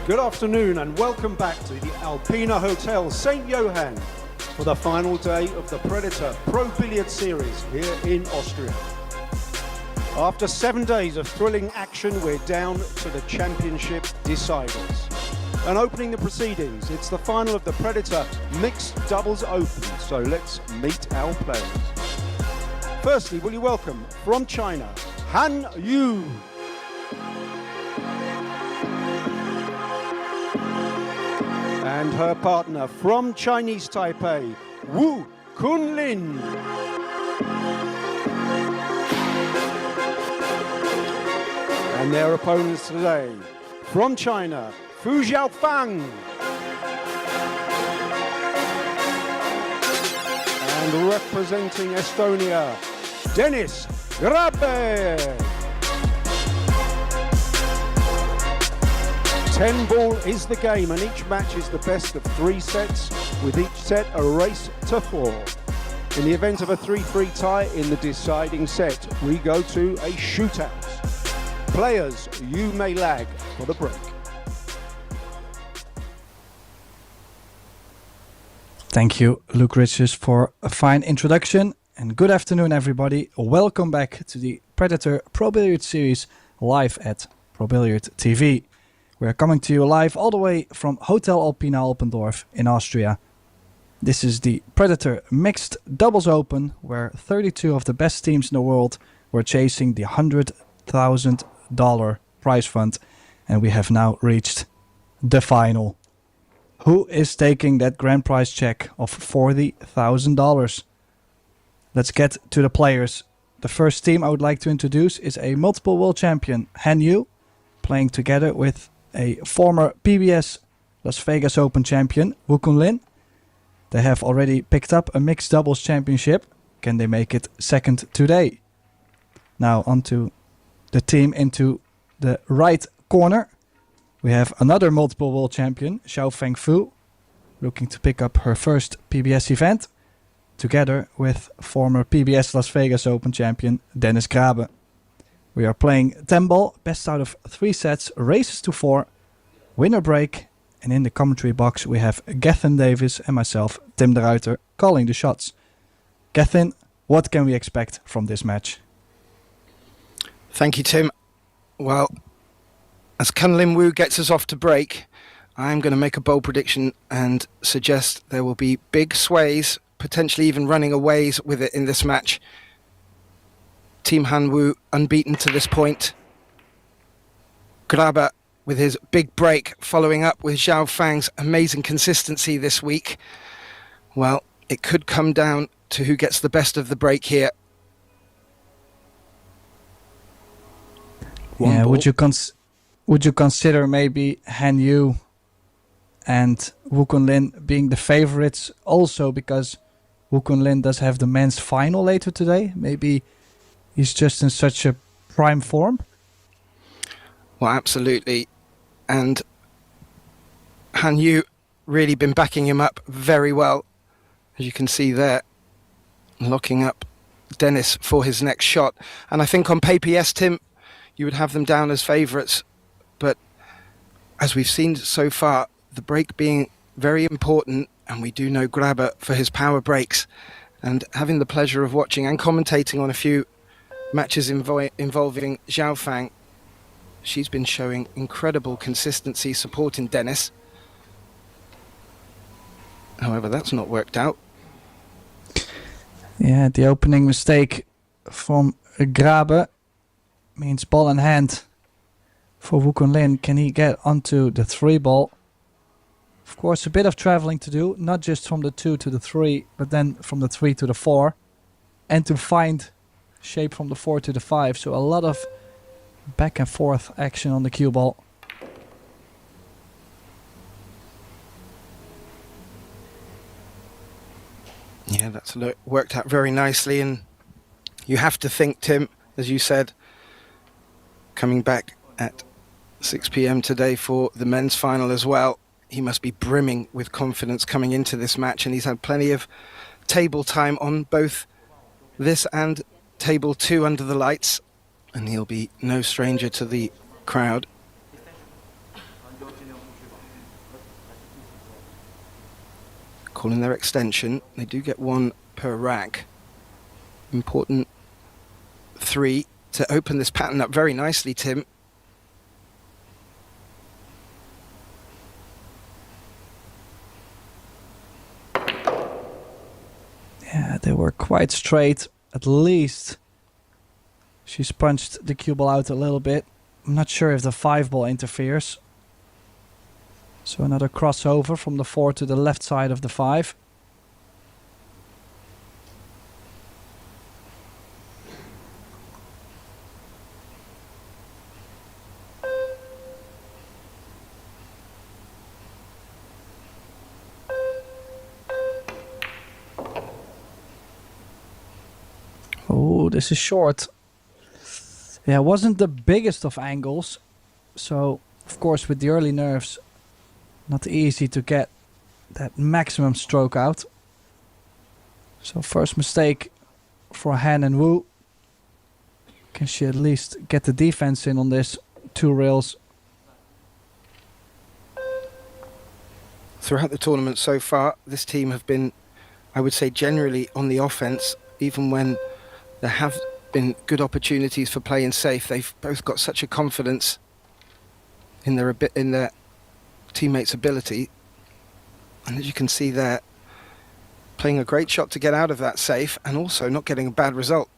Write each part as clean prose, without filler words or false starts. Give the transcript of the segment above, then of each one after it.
Good afternoon and welcome back to the Alpina Hotel St. Johann for the final day of the Predator Pro Billiard Series here in Austria. After 7 days of thrilling action, we're down to the championship deciders. And opening the proceedings, it's the final of the Predator Mixed-Doubles Open, so let's meet our players. Firstly, will you welcome from China, Han Yu. And her partner from Chinese Taipei, Wu Kun-Lin. And their opponents today, from China, Fu Xiaofang. And representing Estonia, Dennis Grabe. 10-ball is the game, and each match is the best of 3 sets, with each set a race to 4. In the event of a 3-3 tie in the deciding set, we go to a shootout. Players, you may lag for the break. Thank you, Luke Riches, for a fine introduction. And good afternoon, everybody. Welcome back to the Predator Pro Billiard Series live at Pro Billiard TV. We're coming to you live all the way from Hotel Alpina Alpendorf in Austria. This is the Predator Mixed Doubles Open, where 32 of the best teams in the world were chasing the $100,000 prize fund, and we have now reached the final. Who is taking that grand prize check of $40,000? Let's get to the players. The first team I would like to introduce is a multiple world champion, Han Yu, playing together with a former PBS Las Vegas Open champion, Wu Kun-Lin. They have already picked up a mixed doubles championship. Can they make it second today? Now on to the team into the right corner. We have another multiple world champion, Xiaofeng Fu, looking to pick up her first PBS event, together with former PBS Las Vegas Open champion, Dennis Grabe. We are playing 10-ball, best out of 3 sets, races to 4, winner break, and in the commentary box we have Gethin Davis and myself, Tim de Ruiter, calling the shots. Gethin, what can we expect from this match? Thank you, Tim. Well, as Kun-Lin Wu gets us off to break, I'm going to make a bold prediction and suggest there will be big sways, potentially even running aways with it in this match. Team Han Wu unbeaten to this point. Grabe with his big break, following up with Xiao Fang's amazing consistency this week. Well, it could come down to who gets the best of the break here. Yeah, would you consider maybe Han Yu and Wu Kun-Lin being the favorites also because Wu Kun-Lin does have the men's final later today? Maybe he's just in such a prime form? Well, absolutely. And Han Yu really been backing him up very well. As you can see there, locking up Dennis for his next shot. And I think on paper, yes, Tim, you would have them down as favourites. But as we've seen so far, the break being very important, and we do know Grabe for his power breaks, and having the pleasure of watching and commentating on a few matches involving Xiao Fang, she's been showing incredible consistency supporting Dennis. However, that's not worked out. Yeah, the opening mistake from Grabe means ball in hand for Wu Kun-Lin. Can he get onto the 3-ball? Of course, a bit of traveling to do, not just from the 2 to the 3, but then from the 3 to the 4, and to find shape from the 4 to the 5. So a lot of back and forth action on the cue ball. Yeah, that's worked out very nicely, and you have to think, Tim, as you said, coming back at 6 p.m. today for the men's final as well, he must be brimming with confidence coming into this match, and he's had plenty of table time on both this and table 2 under the lights, and he'll be no stranger to the crowd. calling their extension. They do get one per rack. Important 3 to open this pattern up very nicely, Tim. Yeah, they were quite straight. At least she's punched the cue ball out a little bit. I'm not sure if the 5 ball interferes. So another crossover from the 4 to the left side of the 5. Oh, this is short. Yeah, it wasn't the biggest of angles. So, of course, with the early nerves, not easy to get that maximum stroke out. So first mistake for Han and Wu. Can she at least get the defense in on this 2 rails? Throughout the tournament so far, this team have been, I would say, generally on the offense, even when there have been good opportunities for playing safe. They've both got such a confidence in their teammates' ability, and as you can see there, playing a great shot to get out of that safe and also not getting a bad result.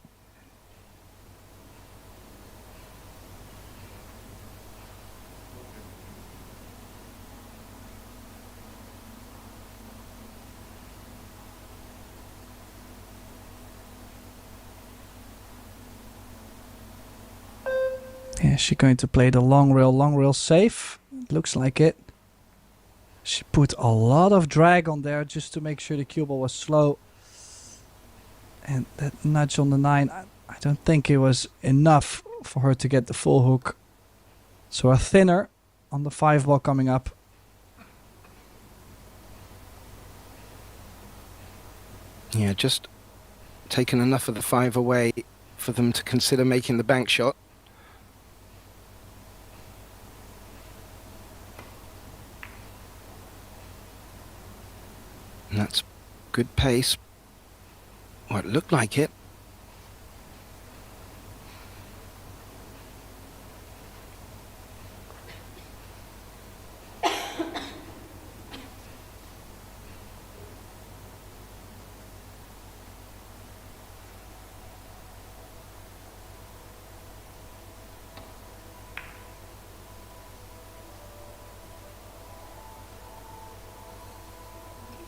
Yeah, she's going to play the long rail safe. Looks like it. She put a lot of drag on there just to make sure the cue ball was slow. And that nudge on the 9, I don't think it was enough for her to get the full hook. So a thinner on the 5 ball coming up. Yeah, just taken enough of the 5 away for them to consider making the bank shot. And that's good pace. Well, it looked like it.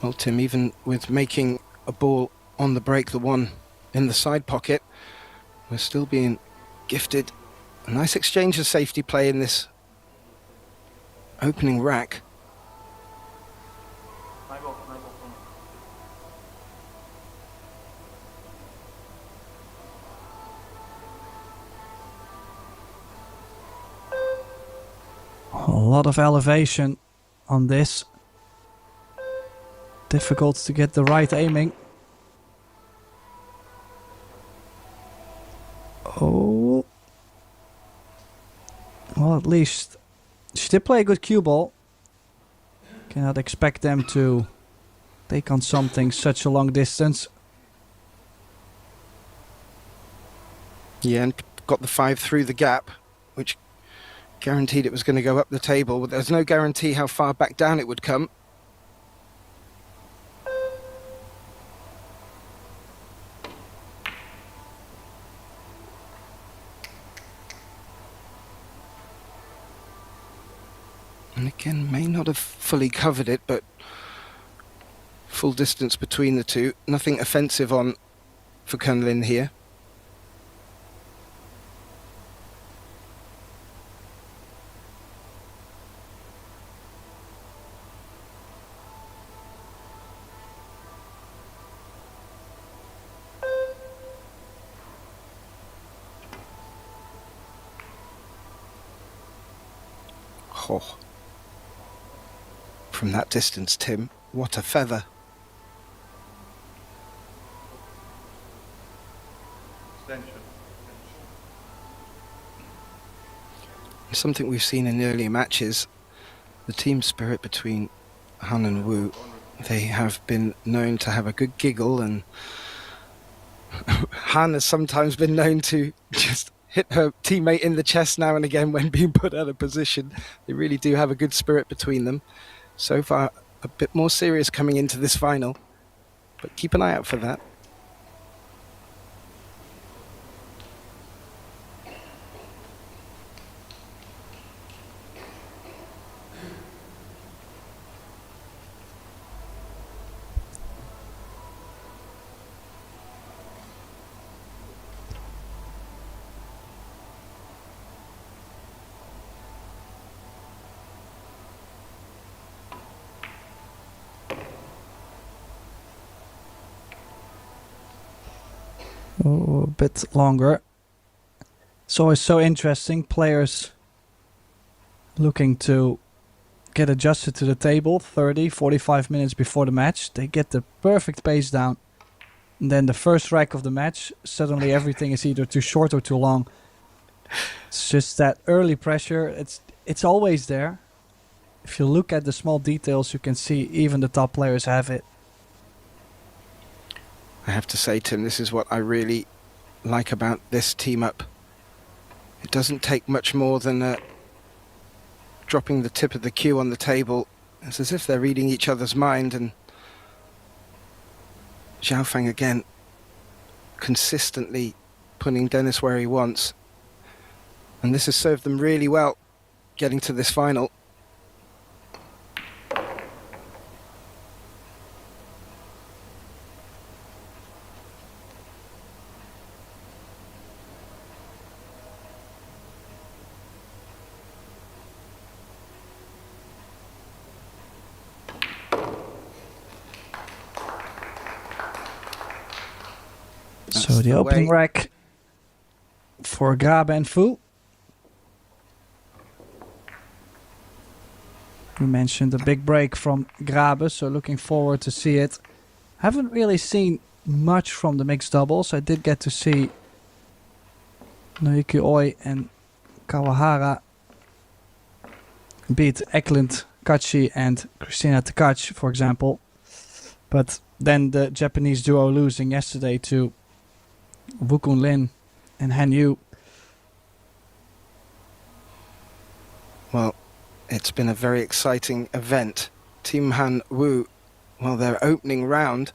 Well, Tim, even with making a ball on the break, the one in the side pocket, we're still being gifted a nice exchange of safety play in this opening rack. A lot of elevation on this. Difficult to get the right aiming. Oh. Well, at least she did play a good cue ball. Cannot expect them to take on something such a long distance. Yeah, and got the 5 through the gap, which guaranteed it was going to go up the table, but there's no guarantee how far back down it would come. And again, may not have fully covered it, but full distance between the two. Nothing offensive on for Kun-Lin here. Oh. From that distance, Tim, what a feather. Something we've seen in earlier matches, the team spirit between Han and Wu They have been known to have a good giggle, and Han has sometimes been known to just hit her teammate in the chest now and again when being put out of position. They really do have a good spirit between them. So far, a bit more serious coming into this final, but keep an eye out for that. A bit longer. It's always so interesting. Players looking to get adjusted to the table 30, 45 minutes before the match. They get the perfect pace down. And then the first rack of the match, suddenly everything is either too short or too long. It's just that early pressure. It's always there. If you look at the small details, you can see even the top players have it. I have to say, Tim, this is what I really like about this team up. It doesn't take much more than dropping the tip of the cue on the table. It's as if they're reading each other's mind, and Xiaofang again consistently putting Dennis where he wants. And this has served them really well getting to this final. So the opening rack for Grabe and Fu. You mentioned a big break from Grabe, so looking forward to see it. Haven't really seen much from the mixed doubles. I did get to see Naoki Oi and Kawahara beat Eklund Kachi and Christina Takac, for example. But then the Japanese duo losing yesterday to Wu Kun-Lin and Han Yu. Well, it's been a very exciting event. Team Han Wu, well, their opening round,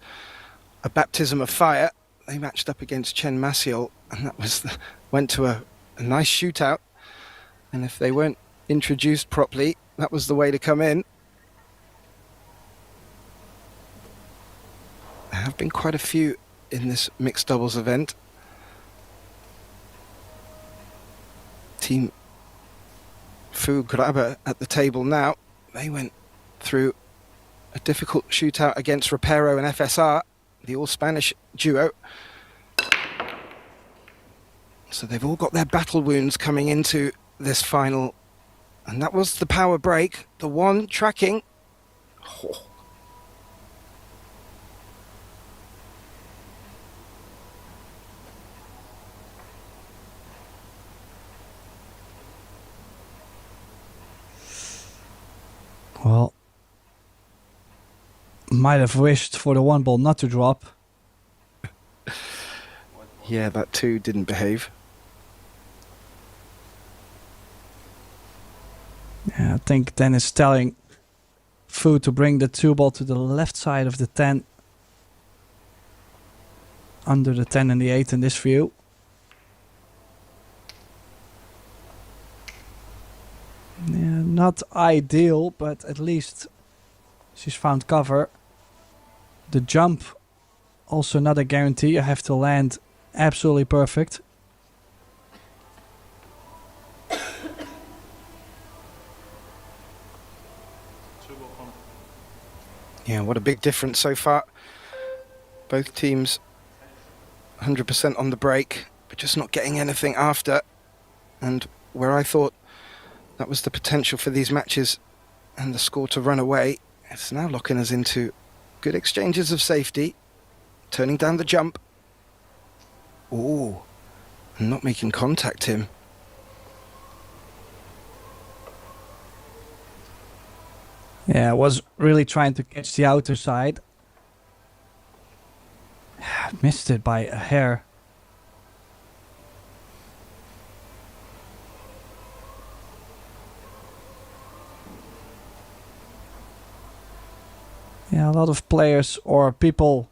a baptism of fire. They matched up against Chen Maciel, and that was went to a nice shootout. And if they weren't introduced properly, that was the way to come in. There have been quite a few in this mixed doubles event. Team Fu Grabe at the table now. They went through a difficult shootout against Rapero and FSR, the all-Spanish duo. So they've all got their battle wounds coming into this final. And that was the power break, the one tracking. Oh. Well, might have wished for the one ball not to drop. Yeah, that too didn't behave. Yeah, I think Dennis telling Fu to bring the 2 ball to the left side of the 10. Under the 10 and the 8 in this view. Yeah, not ideal, but at least she's found cover. The jump, also not a guarantee. You have to land absolutely perfect. Yeah, what a big difference so far. Both teams 100% on the break, but just not getting anything after. And where I thought that was the potential for these matches and the score to run away, it's now locking us into good exchanges of safety. Turning down the jump. Ooh, and not making contact, Tim. Yeah, I was really trying to catch the outer side. Missed it by a hair. Yeah, a lot of players or people,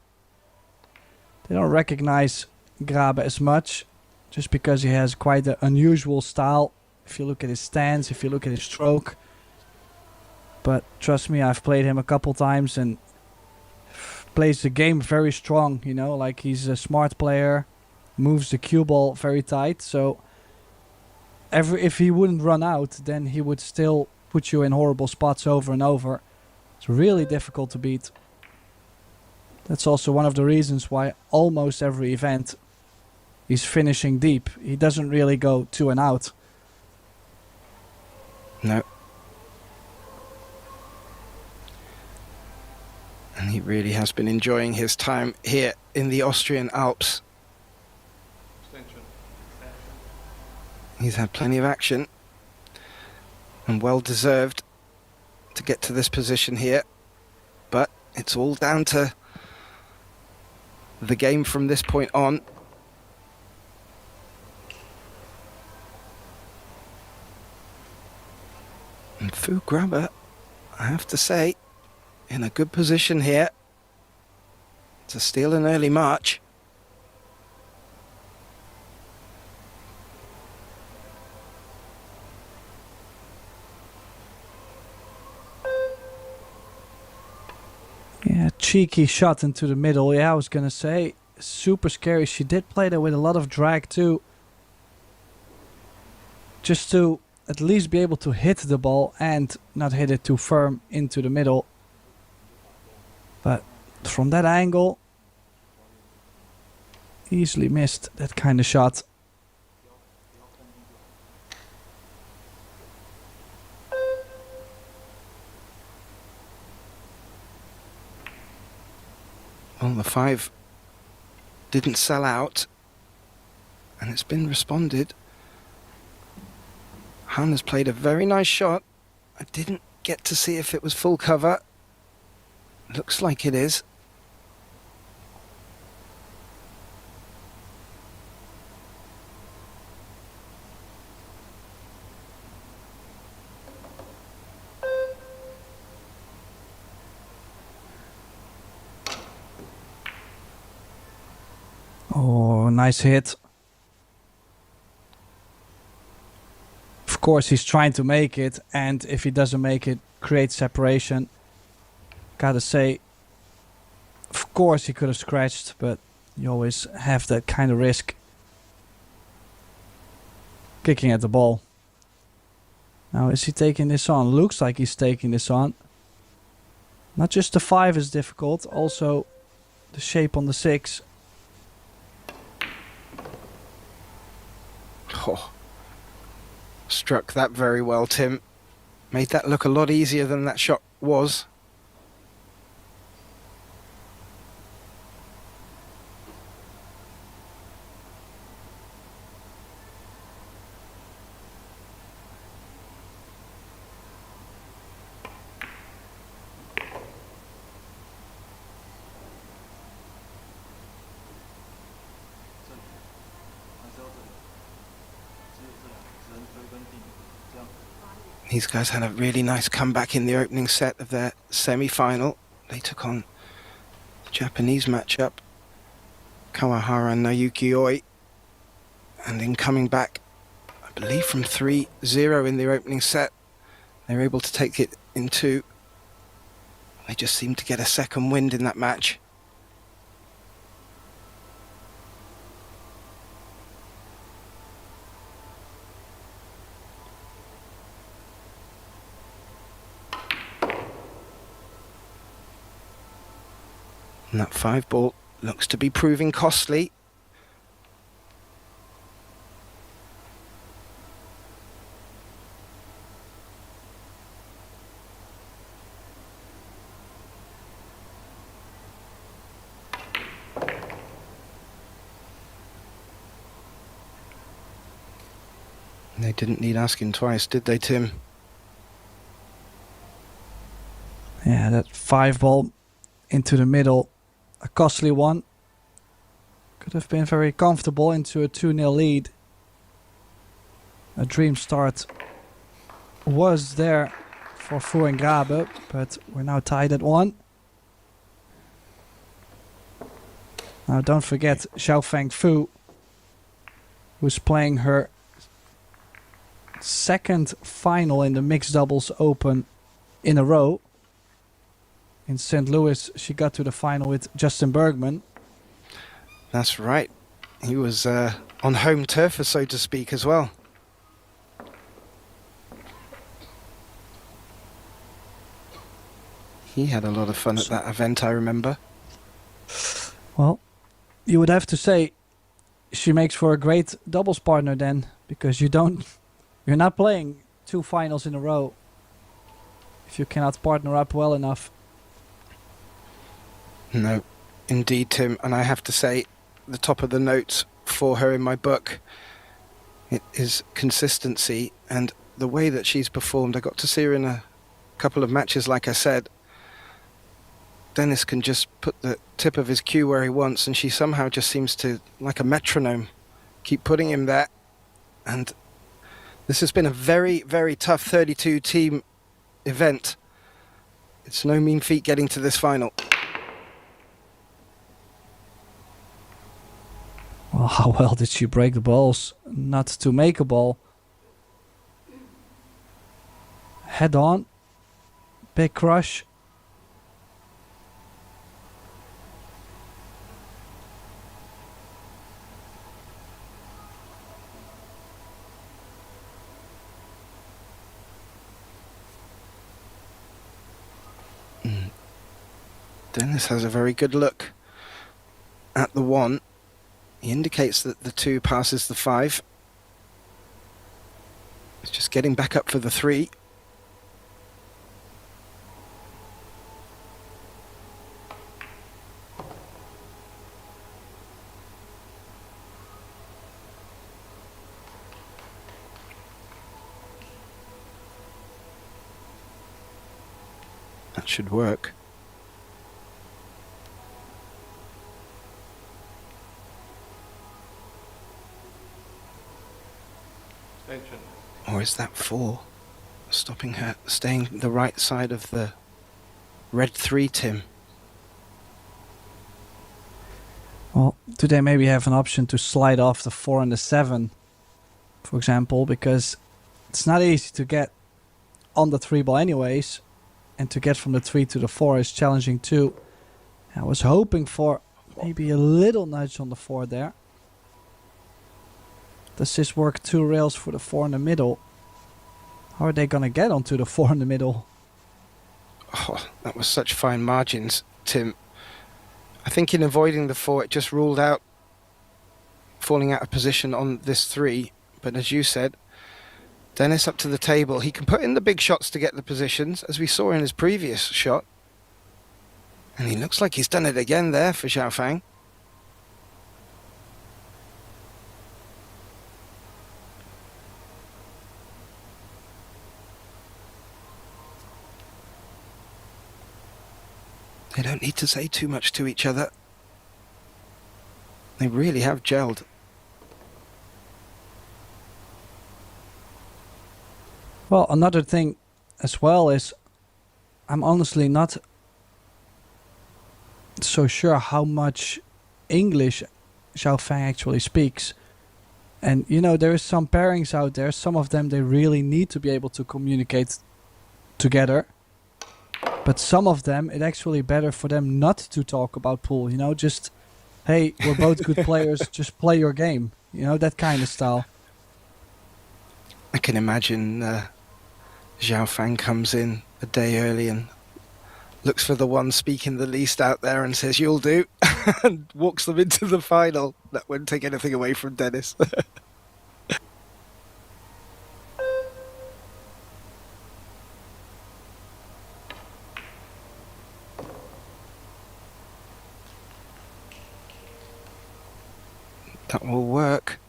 they don't recognize Grabe as much just because he has quite an unusual style. If you look at his stance, if you look at his stroke. But trust me, I've played him a couple times and plays the game very strong, you know, like he's a smart player, moves the cue ball very tight. So if he wouldn't run out, then he would still put you in horrible spots over and over. It's really difficult to beat. That's also one of the reasons why almost every event he's finishing deep. He doesn't really go 2 and out. No. And he really has been enjoying his time here in the Austrian Alps. He's had plenty of action and well deserved to get to this position here, but it's all down to the game from this point on. And Fu Grabe, I have to say, in a good position here to steal an early march. Yeah, cheeky shot into the middle. Yeah, I was gonna say, super scary. She did play that with a lot of drag too. Just to at least be able to hit the ball and not hit it too firm into the middle. But from that angle, easily missed that kind of shot. Well, the 5 didn't sell out, and it's been responded. Han has played a very nice shot. I didn't get to see if it was full cover. Looks like it is. Oh, nice hit. Of course, he's trying to make it, and if he doesn't make it, create separation. Gotta say, of course he could have scratched, but you always have that kind of risk. Kicking at the ball. Now, is he taking this on? Looks like he's taking this on. Not just the 5 is difficult, also the shape on the 6. Oh, struck that very well, Tim. Made that look a lot easier than that shot was. These guys had a really nice comeback in the opening set of their semi-final. They took on the Japanese matchup, Kawahara and Naoki Oi. And in coming back, I believe from 3-0 in their opening set, they were able to take it in 2. They just seemed to get a second wind in that match. And that 5 ball looks to be proving costly. They didn't need asking twice, did they, Tim? 5 ball into the middle, a costly one. Could have been very comfortable into a 2-0 lead. A dream start was there for Fu and Grabe, but we're now tied at 1. Now don't forget Xiaofeng Fu, who's playing her second final in the Mixed Doubles Open in a row. In St. Louis, she got to the final with Justin Bergman. That's right. He was on home turf, so to speak, as well. He had a lot of fun at that event, I remember. Well, you would have to say she makes for a great doubles partner then, because you're not playing 2 finals in a row if you cannot partner up well enough. No, indeed, Tim. And I have to say, the top of the notes for her in my book, it is consistency and the way that she's performed. I got to see her in a couple of matches, like I said. Dennis can just put the tip of his cue where he wants, and she somehow just seems to, like a metronome, keep putting him there. And this has been a very, very tough 32-team event. It's no mean feat getting to this final. Well, how well did she break the balls? Not to make a ball. Head on. Big crush. Dennis has a very good look at the 1. He indicates that the 2 passes the 5. He's just getting back up for the 3. That should work. Or is that 4 stopping her, staying the right side of the red 3, Tim? Well, do they maybe have an option to slide off the 4 and the 7, for example, because it's not easy to get on the 3 ball anyways, and to get from the 3 to the 4 is challenging too. I was hoping for maybe a little nudge on the 4 there. Does this work 2 rails for the 4 in the middle? How are they gonna get onto the 4 in the middle? Oh, that was such fine margins, Tim. I think in avoiding the 4, it just ruled out falling out of position on this 3. But as you said, Dennis up to the table. He can put in the big shots to get the positions, as we saw in his previous shot. And he looks like he's done it again there for Xiaofeng. They don't need to say too much to each other. They really have gelled. Well, another thing as well is I'm honestly not so sure how much English Xiaofeng actually speaks. And you know, there is some pairings out there, some of them they really need to be able to communicate together. But some of them, it's actually better for them not to talk about pool, you know, just, hey, we're both good players, just play your game, you know, that kind of style. I can imagine Xiaofeng comes in a day early and looks for the one speaking the least out there and says, "You'll do," and walks them into the final. That won't take anything away from Dennis. That will work.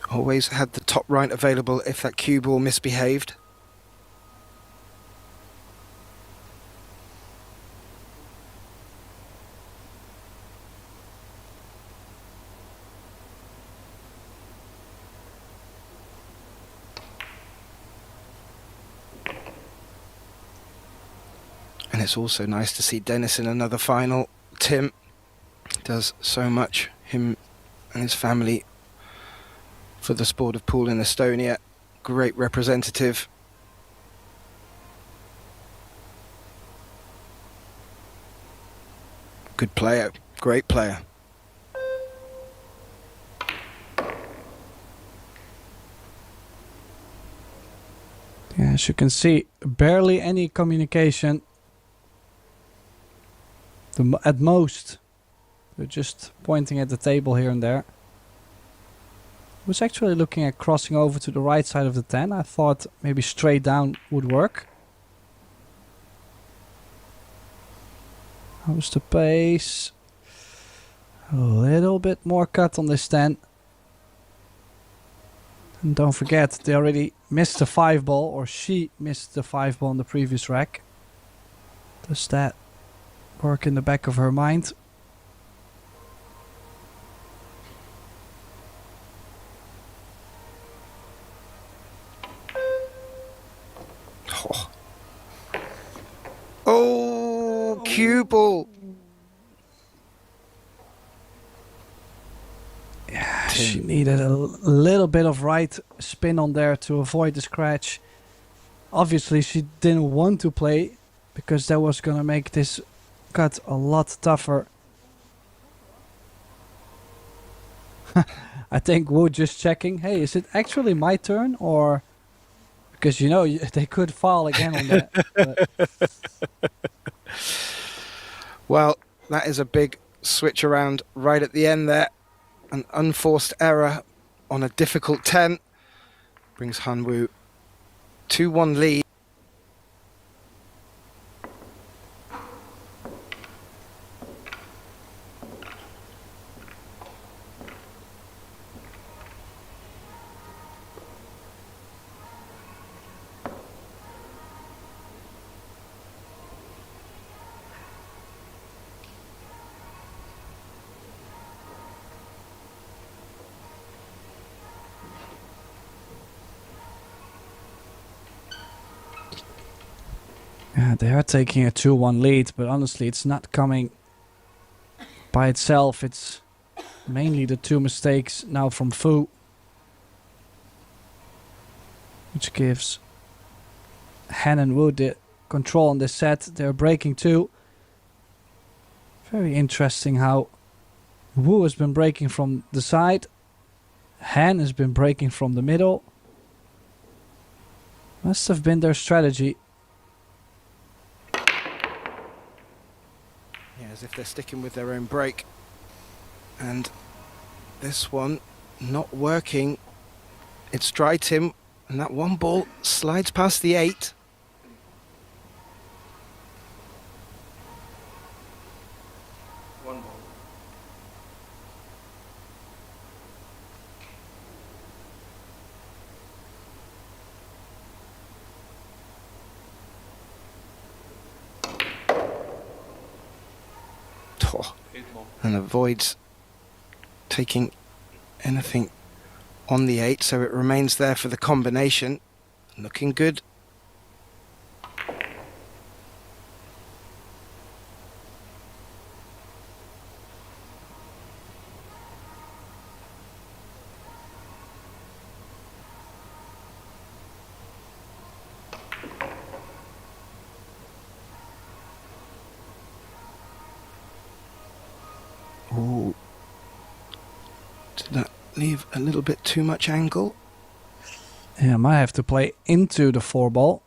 Always had the top right available if that cue ball misbehaved. it's also nice to see Dennis in another final. Tim does so much, him and his family, for the sport of pool in Estonia. Great representative. Good player, great player. Yeah, as you can see, barely any communication. At most, they're just pointing at the table here and there. I was actually looking at crossing over to the right side of the 10. I thought maybe straight down would work. How's the pace? A little bit more cut on this 10. And don't forget, they already missed the 5 ball, or she missed the 5 ball on the previous rack. Does that work in the back of her mind? Oh, cue ball. Yeah, she needed a little bit of right spin on there to avoid the scratch. Obviously, she didn't want to play because that was going to make this cut a lot tougher. I think Wu just checking, hey, is it actually my turn? Or because, you know, they could foul again on that. Well, that is a big switch around right at the end there. An unforced error on a difficult 10 brings Hanwoo 2-1 lead. Yeah, they are taking a 2-1 lead, but honestly, it's not coming by itself. It's mainly the 2 mistakes now from Fu, which gives Han and Wu the control on this set. They're breaking 2. Very interesting how Wu has been breaking from the side. Han has been breaking from the middle. Must have been their strategy. As if they're sticking with their own break. And this one not working. It's dry Tim, and that one ball slides past the 8. One ball. And avoids taking anything on the 8, so it remains there for the combination. Looking good. Ooh. Did that leave a little bit too much angle? Yeah, I might have to play into the 4 ball.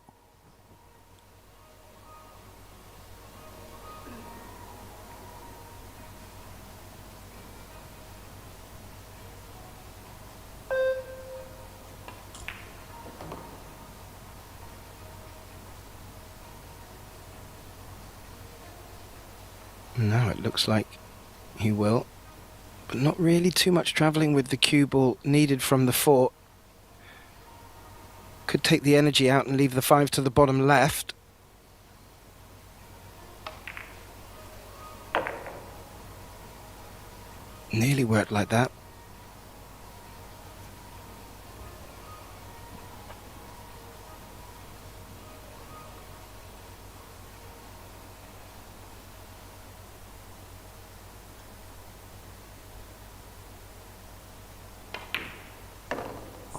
Now it looks like he will, but not really too much travelling with the cue ball needed from the 4. Could take the energy out and leave the 5 to the bottom left. Nearly worked like that.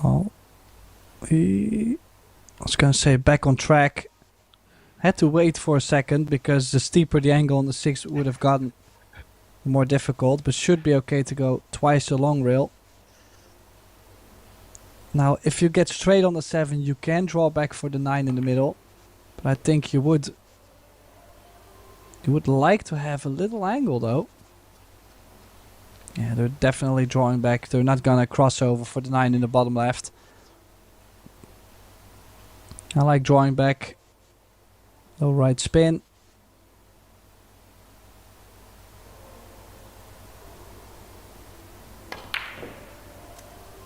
Oh, I was going to say back on track. Had to wait for a second because the steeper the angle on the 6 would have gotten more difficult, but should be okay to go twice the long rail. Now, if you get straight on the 7, you can draw back for the 9 in the middle, but I think you would like to have a little angle though. Yeah, they're definitely drawing back. They're not gonna cross over for the 9 in the bottom left. I like drawing back. Low right spin.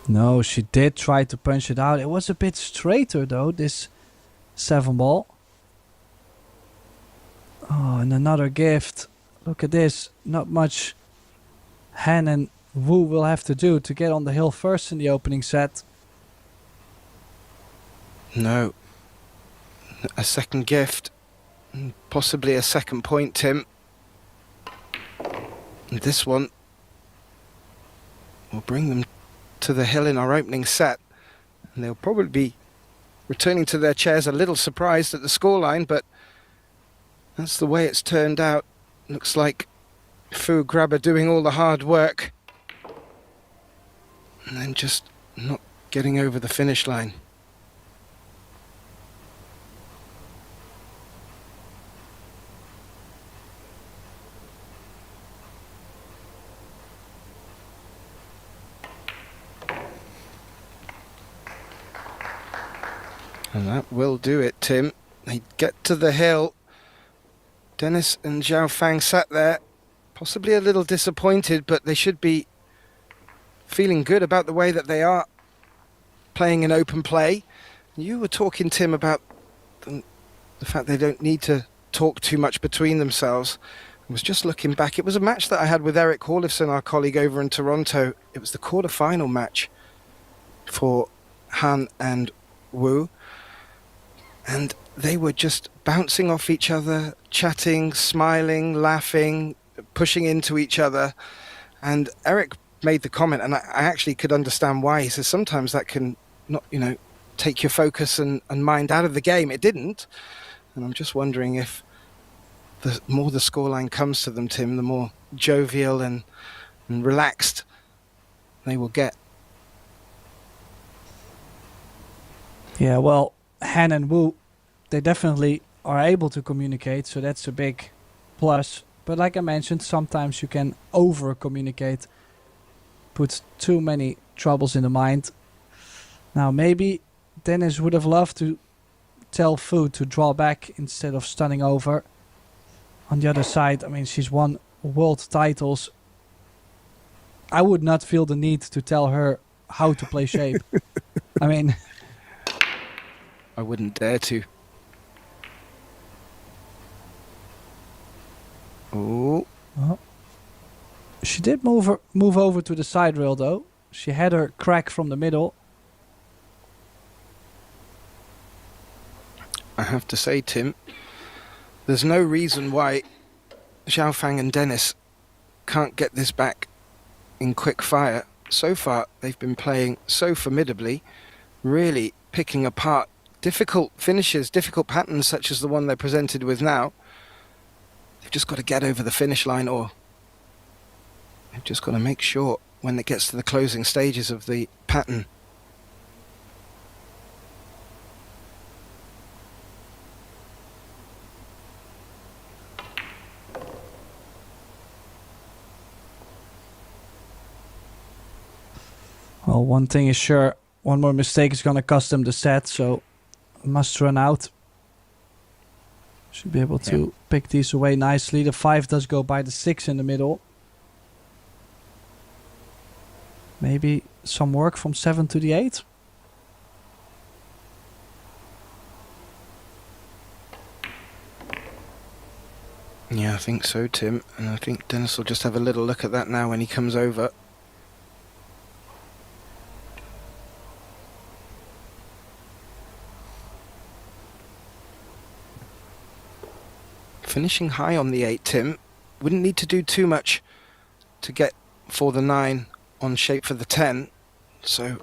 No, she did try to punch it out. It was a bit straighter though, this 7 ball. Oh, and another gift. Look at this. Not much Han and Wu will have to do to get on the hill first in the opening set. No. A second gift. Possibly a second point, Tim. And this one will bring them to the hill in our opening set. And they'll probably be returning to their chairs a little surprised at the scoreline, but that's the way it's turned out. Looks like Fu Grabber doing all the hard work and then just not getting over the finish line. And that will do it, Tim. They get to the hill. Dennis and Zhao Fang sat there, possibly a little disappointed, but they should be feeling good about the way that they are playing in open play. You were talking, Tim, about the fact they don't need to talk too much between themselves. I was just looking back. It was a match that I had with Eric Horlifson, our colleague over in Toronto. It was the quarter-final match for Han and Wu. And they were just bouncing off each other, chatting, smiling, laughing, pushing into each other. And Eric made the comment, and I actually could understand why. He says sometimes that can not, take your focus and mind out of the game. It didn't. And I'm just wondering if the more the scoreline comes to them, Tim, the more jovial and relaxed they will get. Yeah, well, Han and Wu, they definitely are able to communicate, so that's a big plus. But like I mentioned, sometimes you can over-communicate, put too many troubles in the mind. Now, maybe Dennis would have loved to tell Fu to draw back instead of stunning over. On the other side, I mean, she's won world titles. I would not feel the need to tell her how to play shape. I mean, I wouldn't dare to. Oh. She did move over to the side rail though. She had her crack from the middle. I have to say, Tim, there's no reason why Zhao Fang and Dennis can't get this back in quick fire. So far, they've been playing so formidably, really picking apart difficult finishes, difficult patterns such as the one they're presented with now. They've just got to get over the finish line, or they've just got to make sure when it gets to the closing stages of the pattern. Well, one thing is sure, one more mistake is going to cost them the set, so must run out. Should be able to pick these away nicely. The 5 does go by the 6 in the middle. Maybe some work from 7 to the 8. Yeah, I think so, Tim. And I think Dennis will just have a little look at that now when he comes over. Finishing high on the 8, Tim. Wouldn't need to do too much to get for the 9 on shape for the 10. So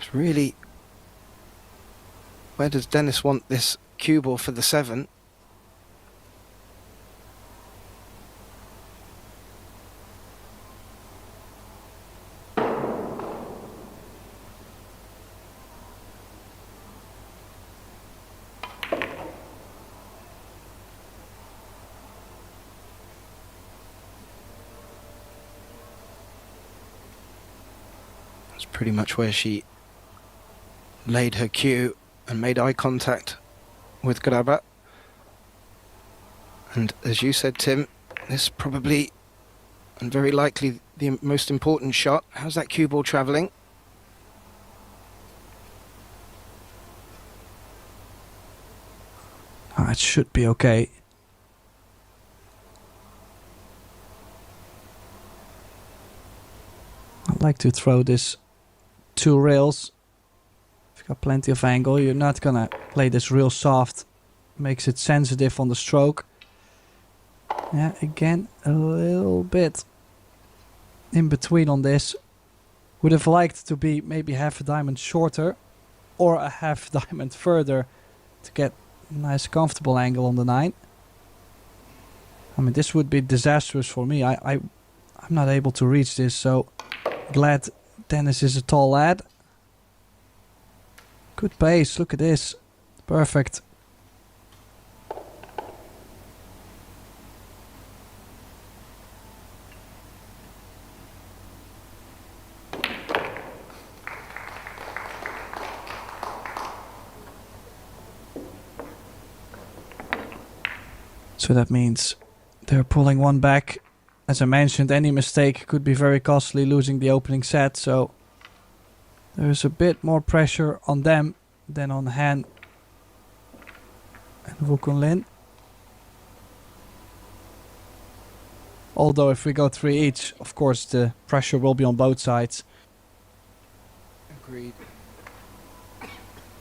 It's really... Where does Dennis want this cue ball for the 7? That's pretty much where she laid her cue and made eye contact with Graba. And as you said, Tim, this probably and very likely the most important shot. How's that cue ball travelling? It should be okay. I'd like to throw this 2 rails. If you've got plenty of angle, you're not gonna play this real soft. Makes it sensitive on the stroke. Yeah, again, a little bit in between on this. Would have liked to be maybe half a diamond shorter or a half diamond further to get a nice comfortable angle on the 9. I mean, this would be disastrous for me. I'm not able to reach this, so glad Dennis is a tall lad. Good pace, look at this. Perfect. So that means they're pulling 1 back. As I mentioned, any mistake could be very costly, losing the opening set, so there's a bit more pressure on them than on Han and Wu Kun-Lin. Although if we go 3 each, of course the pressure will be on both sides. Agreed.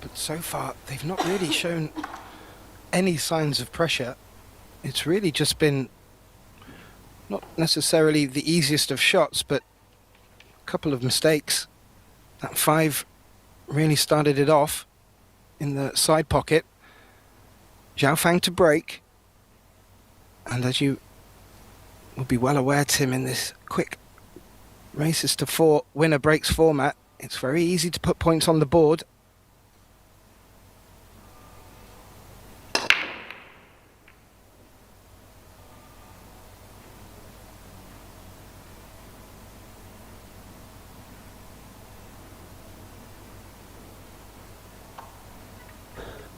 But so far, they've not really shown any signs of pressure. It's really just been not necessarily the easiest of shots, but a couple of mistakes. That 5 really started it off in the side pocket. Zhao Fang to break. And as you will be well aware, Tim, in this quick races to 4 winner breaks format, it's very easy to put points on the board.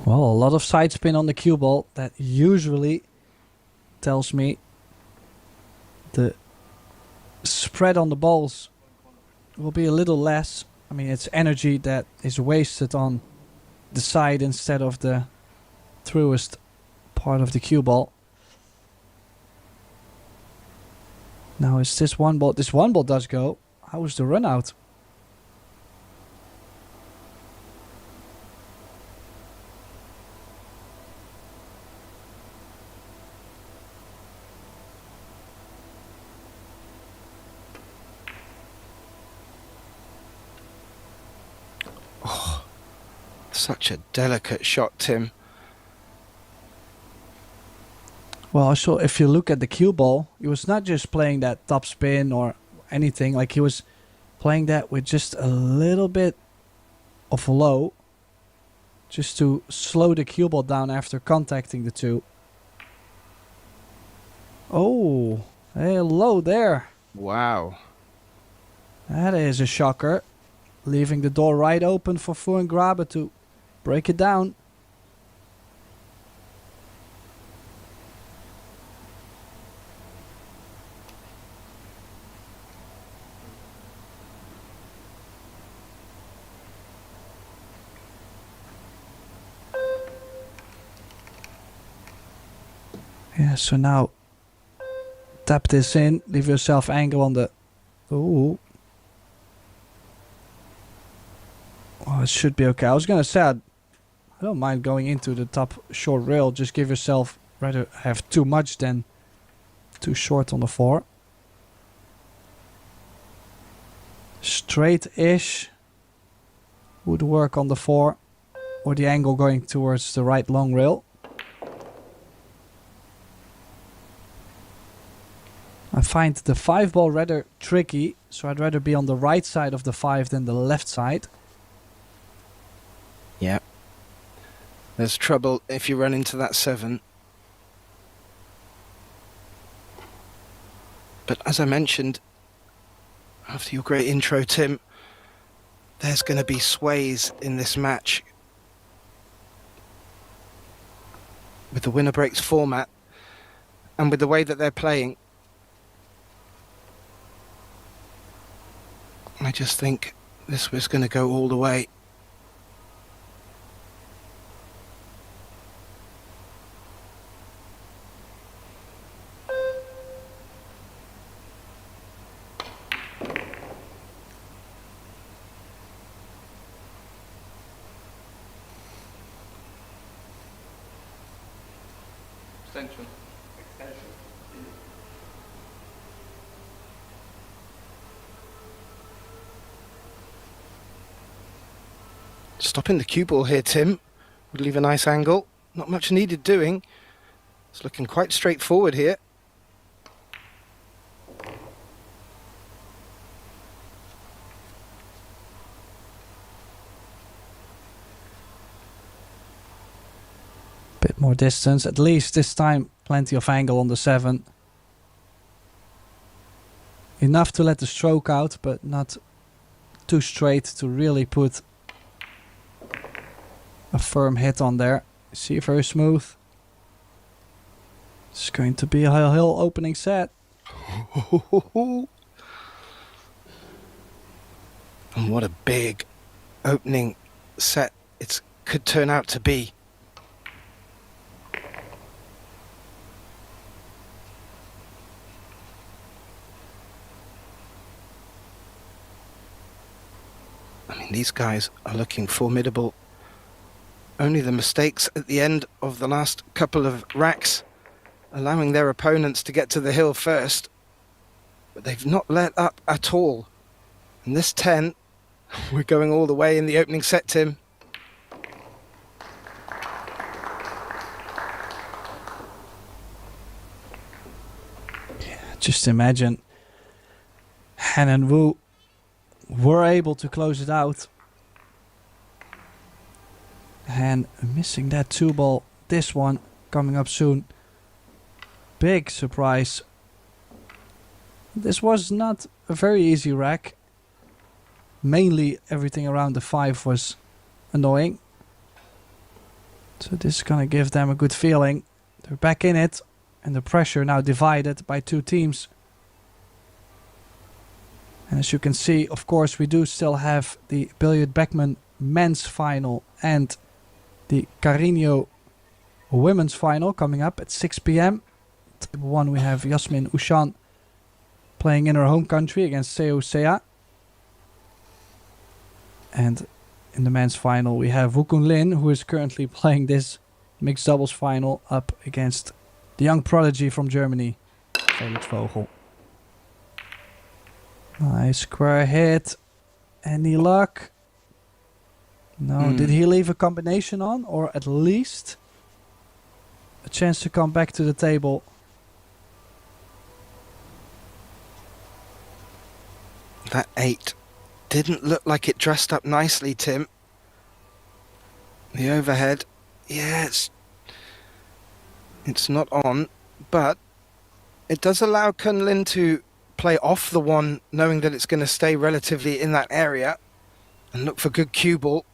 Well, a lot of side spin on the cue ball. That usually tells me the spread on the balls will be a little less. I mean, it's energy that is wasted on the side instead of the truest part of the cue ball. Now is this 1 ball. This 1 ball does go. How is the run out? Such a delicate shot, Tim. Well, so if you look at the cue ball, he was not just playing that top spin or anything. Like, he was playing that with just a little bit of low, just to slow the cue ball down after contacting the 2. Oh, hey, low there. Wow. That is a shocker. Leaving the door right open for Fu and Grabe to break it down. Yeah, so now tap this in, leave yourself angle on the... Ooh. Oh, it should be okay. I was gonna say, I don't mind going into the top short rail. Just give yourself, rather have too much than too short on the 4. Straight-ish. would work on the 4 or the angle going towards the right long rail. I find the 5 ball rather tricky, so I'd rather be on the right side of the 5 than the left side. Yeah. There's trouble if you run into that 7. But as I mentioned, after your great intro, Tim, there's going to be sways in this match. With the winner breaks format and with the way that they're playing, I just think this was going to go all the way. Extension. Stopping the cue ball here, Tim, would leave a nice angle. Not much needed doing. It's looking quite straightforward here. Bit more distance, at least this time plenty of angle on the 7. Enough to let the stroke out, but not too straight to really put a firm hit on there. See, very smooth. It's going to be a hill opening set. And what a big opening set it could turn out to be. I mean, these guys are looking formidable. Only the mistakes at the end of the last couple of racks allowing their opponents to get to the hill first. But they've not let up at all. And this 10, we're going all the way in the opening set, Tim. Yeah, just imagine Han and Wu were able to close it out. And missing that 2 ball, this one coming up soon. Big surprise. This was not a very easy rack. Mainly everything around the 5 was annoying. So this is gonna give them a good feeling. They're back in it, and the pressure now divided by 2 teams. And as you can see, of course, we do still have the Billiard Beckman men's final and the Carreño women's final coming up at 6 p.m. Table 1, we have Yasmin Ushan playing in her home country against Seo Sea. And in the men's final, we have Wu Kun-Lin, who is currently playing this mixed doubles final up against the young prodigy from Germany, Felix Vogel. Nice square hit. Any luck? No. Did he leave a combination on? Or at least a chance to come back to the table? That 8 didn't look like it dressed up nicely, Tim. The overhead, yeah, it's not on, but it does allow Kun-Lin to play off the 1, knowing that it's going to stay relatively in that area, and look for good cue ball.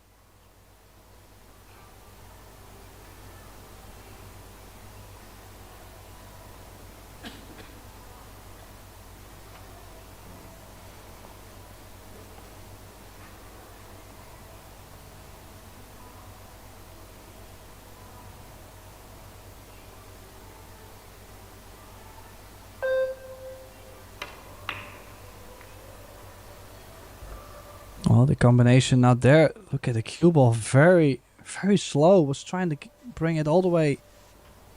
Well, the combination not there. Look at the cue ball, very, very slow. Was trying to bring it all the way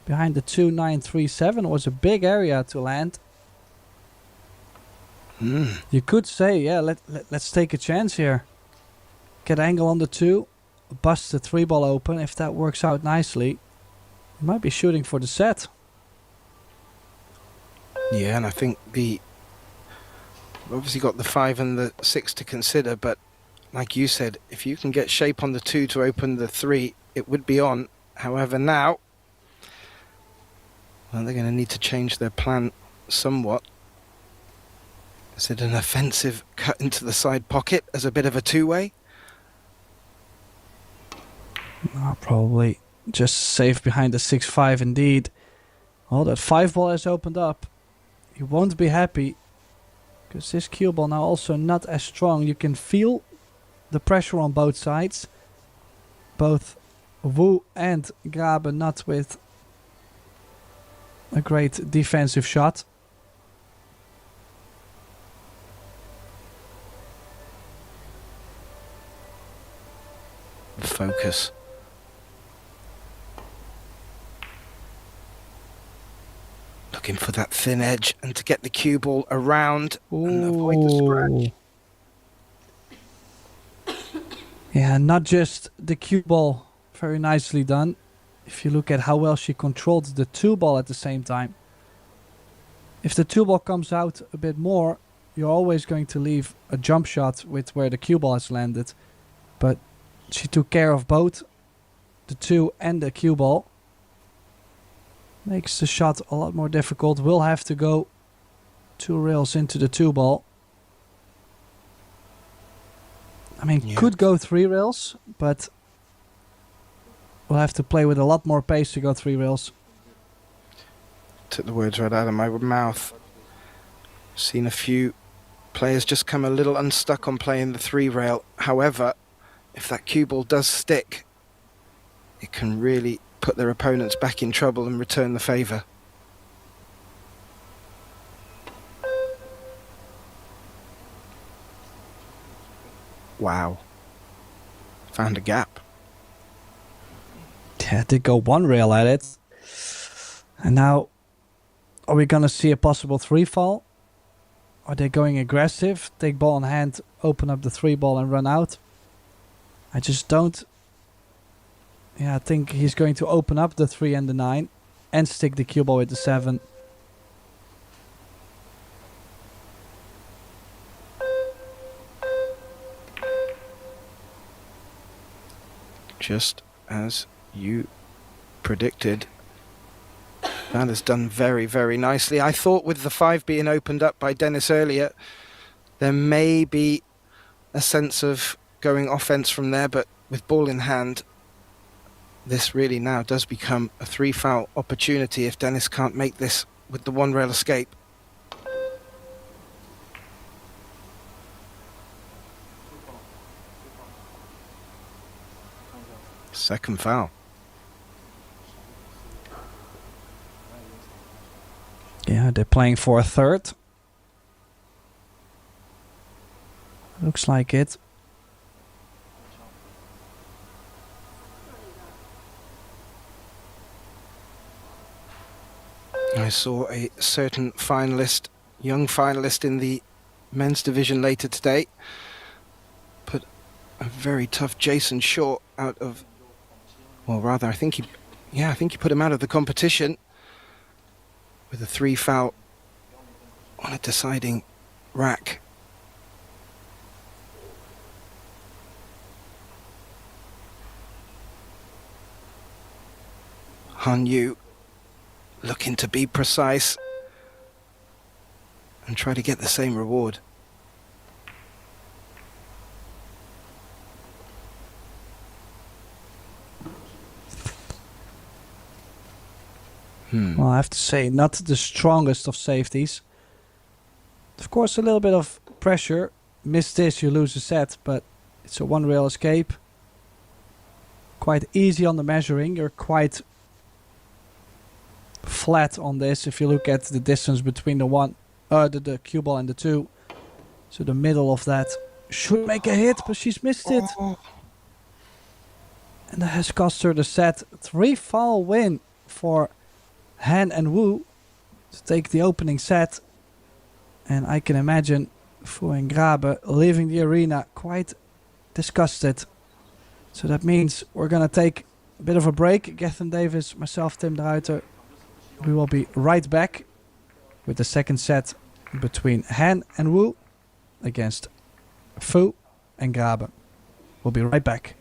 behind the 2-9-3-7. It was a big area to land. You could say, yeah, let's take a chance here. get angle on the 2. Bust the 3-ball open. If that works out nicely, he might be shooting for the set. Yeah, and I think we've obviously got the 5 and the 6 to consider, but like you said, if you can get shape on the 2 to open the 3, it would be on. However, now, well, they're going to need to change their plan somewhat. Is it an offensive cut into the side pocket as a bit of a two-way? No, probably just safe behind the 6-5 indeed. Oh, that 5-ball has opened up. He won't be happy, because this cue ball now also not as strong. You can feel the pressure on both sides. Both Wu and Grabe not with a great defensive shot. Focus. Looking for that thin edge and to get the cue ball around and avoid the scratch. Yeah, not just the cue ball. Very nicely done. If you look at how well she controlled the 2-ball at the same time. If the 2-ball comes out a bit more, you're always going to leave a jump shot with where the cue ball has landed. But she took care of both the 2 and the cue ball. Makes the shot a lot more difficult. Will have to go 2 rails into the 2-ball. I mean, Yeah. could go 3 rails, but we'll have to play with a lot more pace to go 3 rails. Took the words right out of my mouth. Seen a few players just come a little unstuck on playing the 3 rail. However, if that cue ball does stick, it can really put their opponents back in trouble and return the favour. Wow. Found a gap. Yeah, did go 1 rail at it. And now, are we going to see a possible 3-fall? Are they going aggressive? Take ball in hand, open up the 3-ball and run out? I just don't. Yeah, I think he's going to open up the 3 and the 9 and stick the cue ball with the 7. Just as you predicted. That has done very, very nicely. I thought with the 5 being opened up by Dennis earlier, there may be a sense of going offense from there, but with ball in hand, this really now does become a 3-foul opportunity if Dennis can't make this with the 1 rail escape. Second foul. Yeah, they're playing for a 3rd. Looks like it. I saw a certain finalist, young finalist in the men's division later today, put a very tough Jason Shaw out of, well, rather, I think he put him out of the competition with a 3-foul on a deciding rack. Han Yu looking to be precise and try to get the same reward. Well, I have to say, not the strongest of safeties. Of course, a little bit of pressure. Miss this, you lose a set, but it's a 1 rail escape. Quite easy on the measuring. You're quite flat on this if you look at the distance between the cue ball and the 2. So the middle of that should make a hit, but she's missed it. And that has cost her the set. 3-foul win for Han and Wu to take the opening set. And I can imagine Fu and Grabe leaving the arena quite discussed it. So that means we're going to take a bit of a break. Gethin Davis, myself, Tim de Ruiter. We will be right back with the second set between Han and Wu against Fu and Grabe. We'll be right back.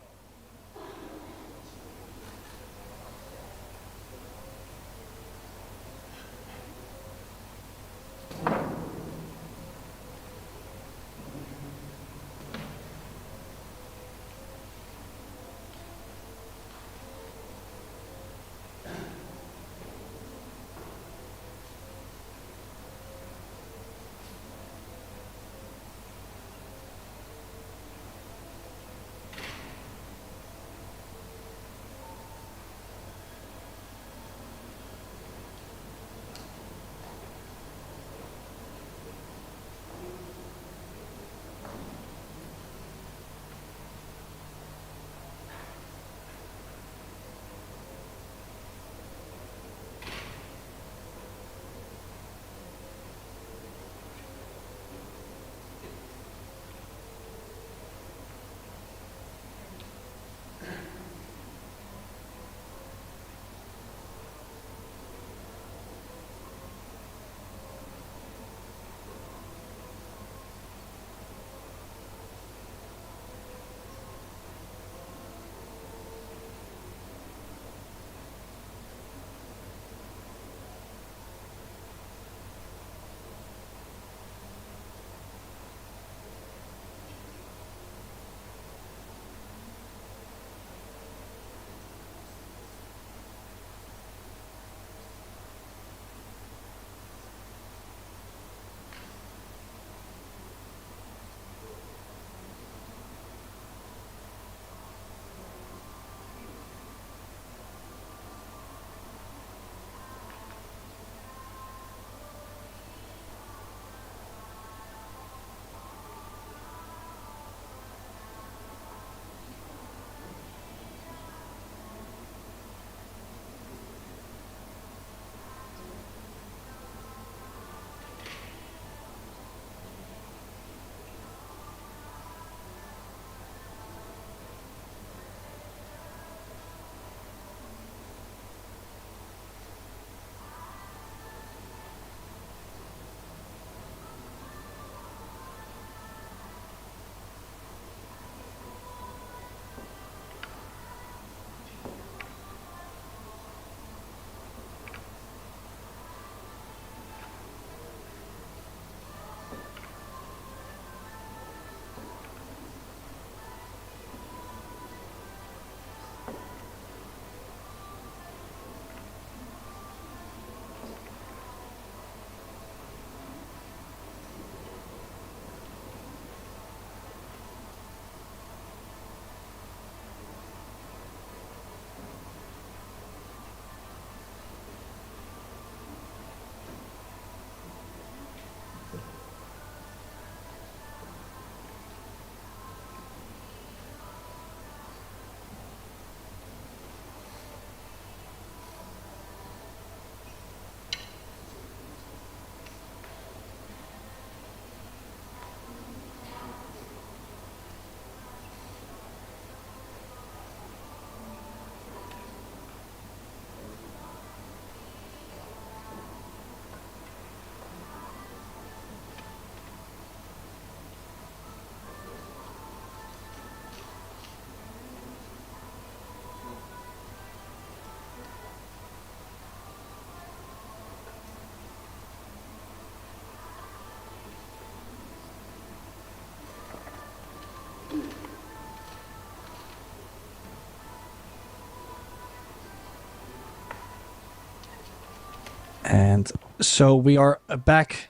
And so we are back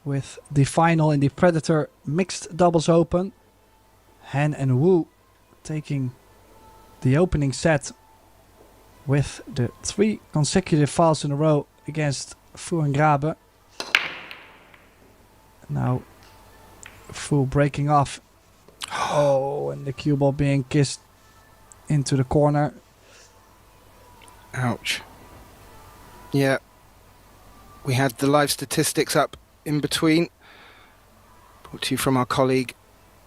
with the final in the Predator Mixed Doubles Open. Han and Wu taking the opening set with the 3 consecutive fouls in a row against Fu and Grabe. Now Fu breaking off. Oh, and the cue ball being kissed into the corner. Ouch. Yeah. We had the live statistics up in between. Brought to you from our colleague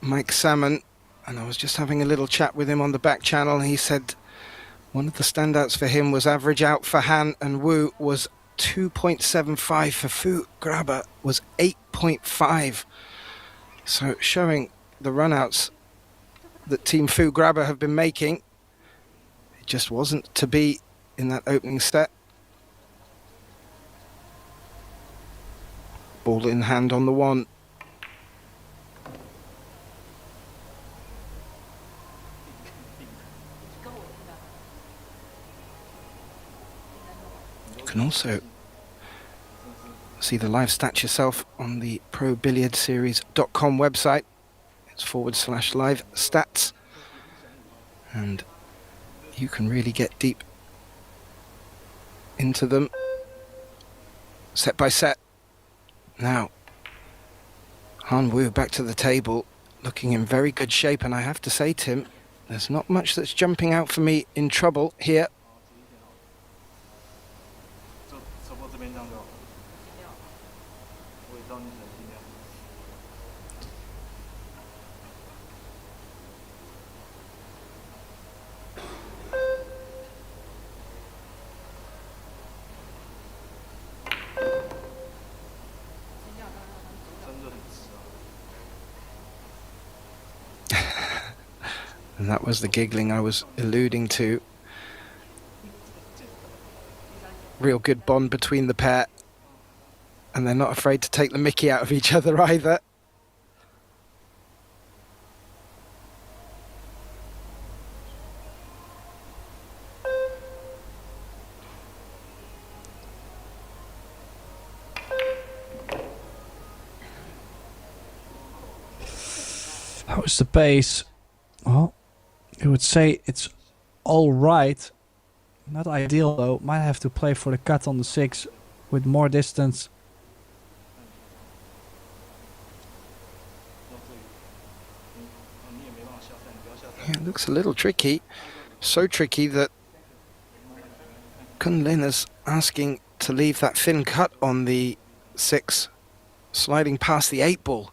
Mike Salmon. and I was just having a little chat with him on the back channel. He said one of the standouts for him was average out for Han, and Wu was 2.75 for Fu Grabber was 8.5. So showing the runouts that Team Fu Grabber have been making, it just wasn't to be in that opening set. Ball in hand on the one. You can also see the live stats yourself on the ProBilliardSeries.com website. It's /live stats, and you can really get deep into them set by set. Now, Han Wu back to the table, looking in very good shape, and I have to say, Tim, there's not much that's jumping out for me in trouble here. And that was the giggling I was alluding to. Real good bond between the pair, and they're not afraid to take the mickey out of each other either. How's the pace? Well, you would say it's all right. Not ideal though. Might have to play for the cut on the 6 with more distance. Yeah, it looks a little tricky. So tricky that Kun-Lin is asking to leave that thin cut on the 6, sliding past the 8 ball.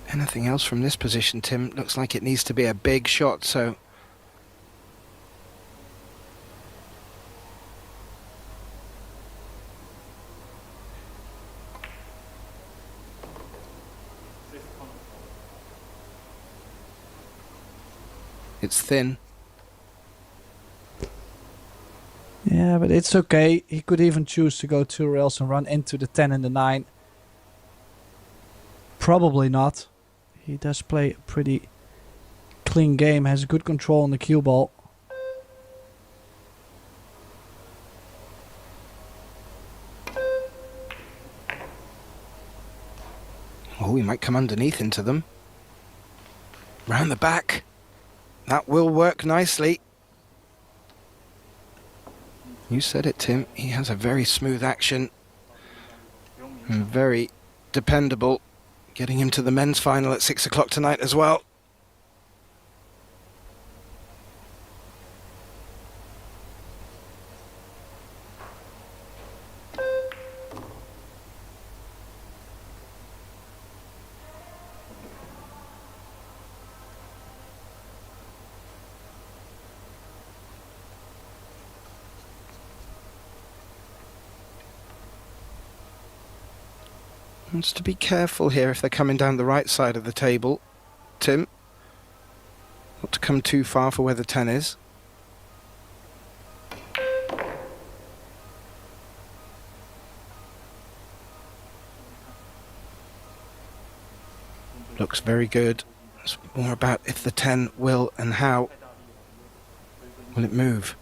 Anything else from this position, Tim? Looks like it needs to be a big shot, so... It's thin. Yeah, but it's okay. He could even choose to go 2 rails and run into the 10 and the 9. Probably not. He does play a pretty clean game, has good control on the cue ball. Oh, he might come underneath into them. Round the back. That will work nicely. You said it, Tim. He has a very smooth action. And very dependable. Getting him to the men's final at 6 o'clock tonight as well. Wants to be careful here if they're coming down the right side of the table, Tim. Not to come too far for where the 10 is. Looks very good. It's more about if the 10 will and how will it move.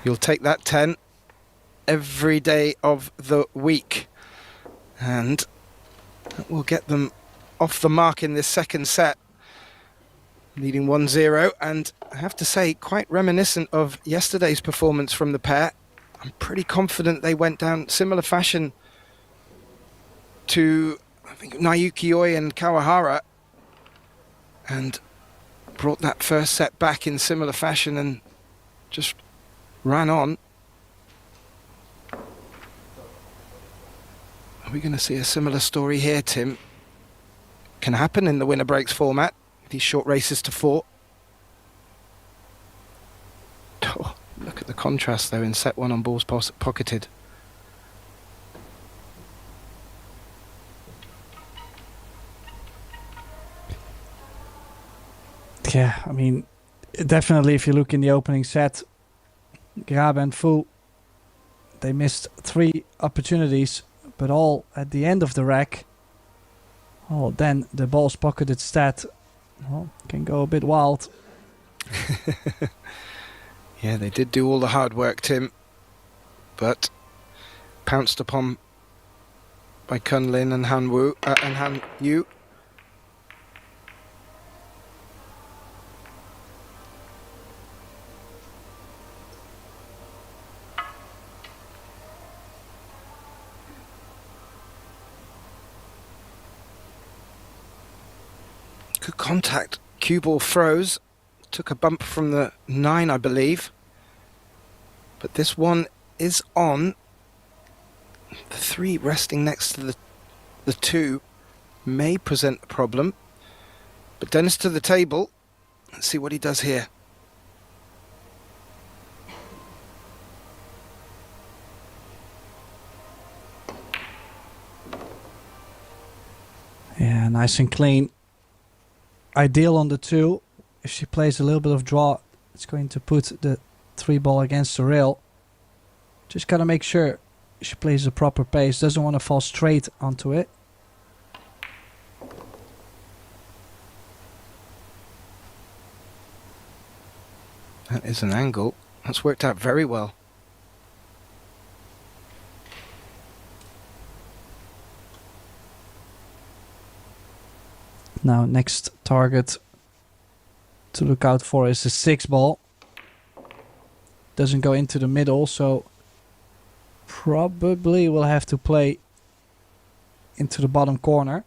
You'll take that 10 every day of the week. And that will get them off the mark in this second set. Leading 1-0, and I have to say, quite reminiscent of yesterday's performance from the pair. I'm pretty confident they went down similar fashion to, I think, Naoki Oi and Kawahara, and brought that first set back in similar fashion and just ran on. Are we going to see a similar story here, Tim? Can happen in the winner breaks format, these short races to 4. Oh, look at the contrast though in set 1 on balls pocketed. Yeah, I mean, definitely if you look in the opening set, Grabe and Fu, they missed 3 opportunities, but all at the end of the rack. Oh, then the balls pocketed stat can go a bit wild. Yeah, they did do all the hard work, Tim, but pounced upon by Kun-Lin and Han Yu. Good contact. Cue ball froze. Took a bump from the 9, I believe. But this one is on. The 3 resting next to the 2 may present a problem. But Dennis to the table. Let's see what he does here. Yeah, nice and clean. Ideal on the 2. If she plays a little bit of draw, it's going to put the 3 ball against the rail. Just gotta make sure she plays a proper pace. Doesn't want to fall straight onto it. That is an angle. That's worked out very well. Now next target to look out for is the 6 ball. Doesn't go into the middle, so probably will have to play into the bottom corner.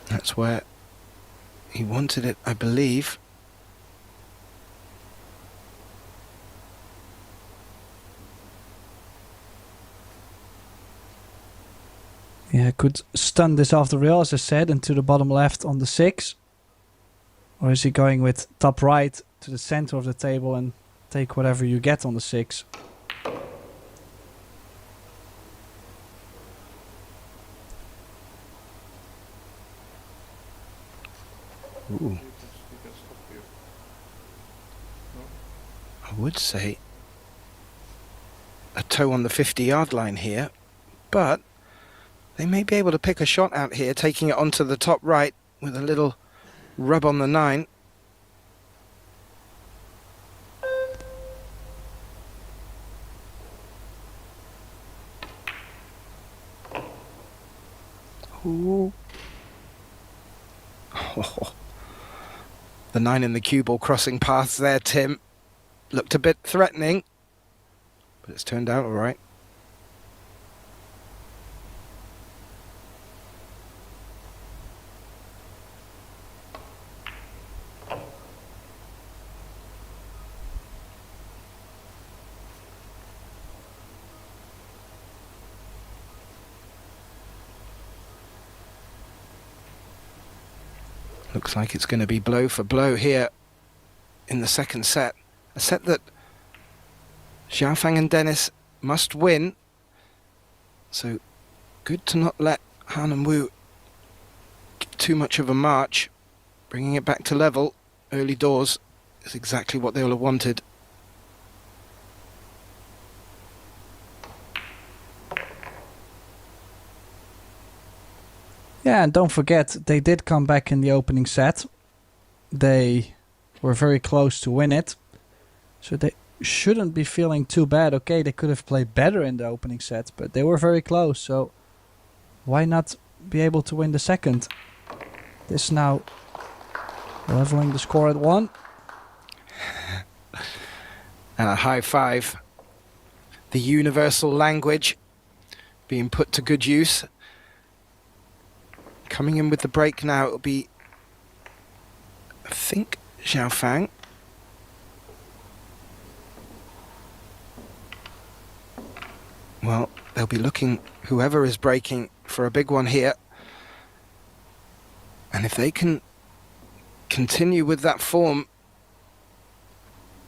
That's where he wanted it, I believe. Yeah, could stun this off the rail, as I said, into the bottom left on the 6. Or is he going with top right to the center of the table and take whatever you get on the 6? Ooh. I would say a toe on the 50-yard line here, but they may be able to pick a shot out here, taking it onto the top right with a little rub on the 9. Ooh. Oh. The 9 in the cue ball crossing paths there, Tim. Looked a bit threatening, but it's turned out all right. Looks like it's going to be blow for blow here in the second set. A set that Xiaofang and Dennis must win. So good to not let Han and Wu get too much of a march. Bringing it back to level early doors is exactly what they will have wanted. Yeah, and don't forget, they did come back in the opening set. They were very close to win it. So they shouldn't be feeling too bad. Okay, they could have played better in the opening set, but they were very close. So why not be able to win the second? This now leveling the score at 1. And a high five. The universal language being put to good use. Coming in with the break now, it'll be, I think, Xiao Fang. Well, they'll be looking, whoever is breaking, for a big one here. And if they can continue with that form,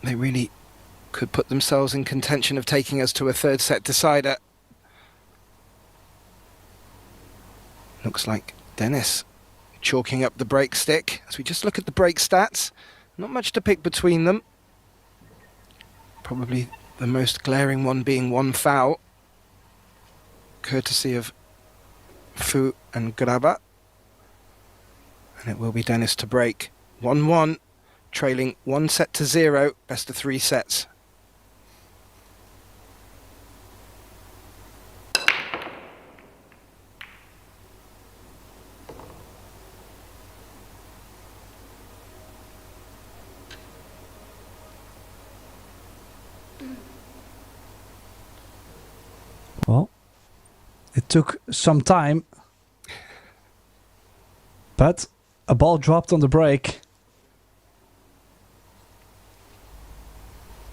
they really could put themselves in contention of taking us to a third set decider. Looks like Dennis chalking up the break stick. As we just look at the break stats, not much to pick between them. Probably the most glaring one being 1 foul, courtesy of Fu and Graba. And it will be Dennis to break. 1-1, trailing 1-0, best of 3 sets. Well, it took some time, but a ball dropped on the break.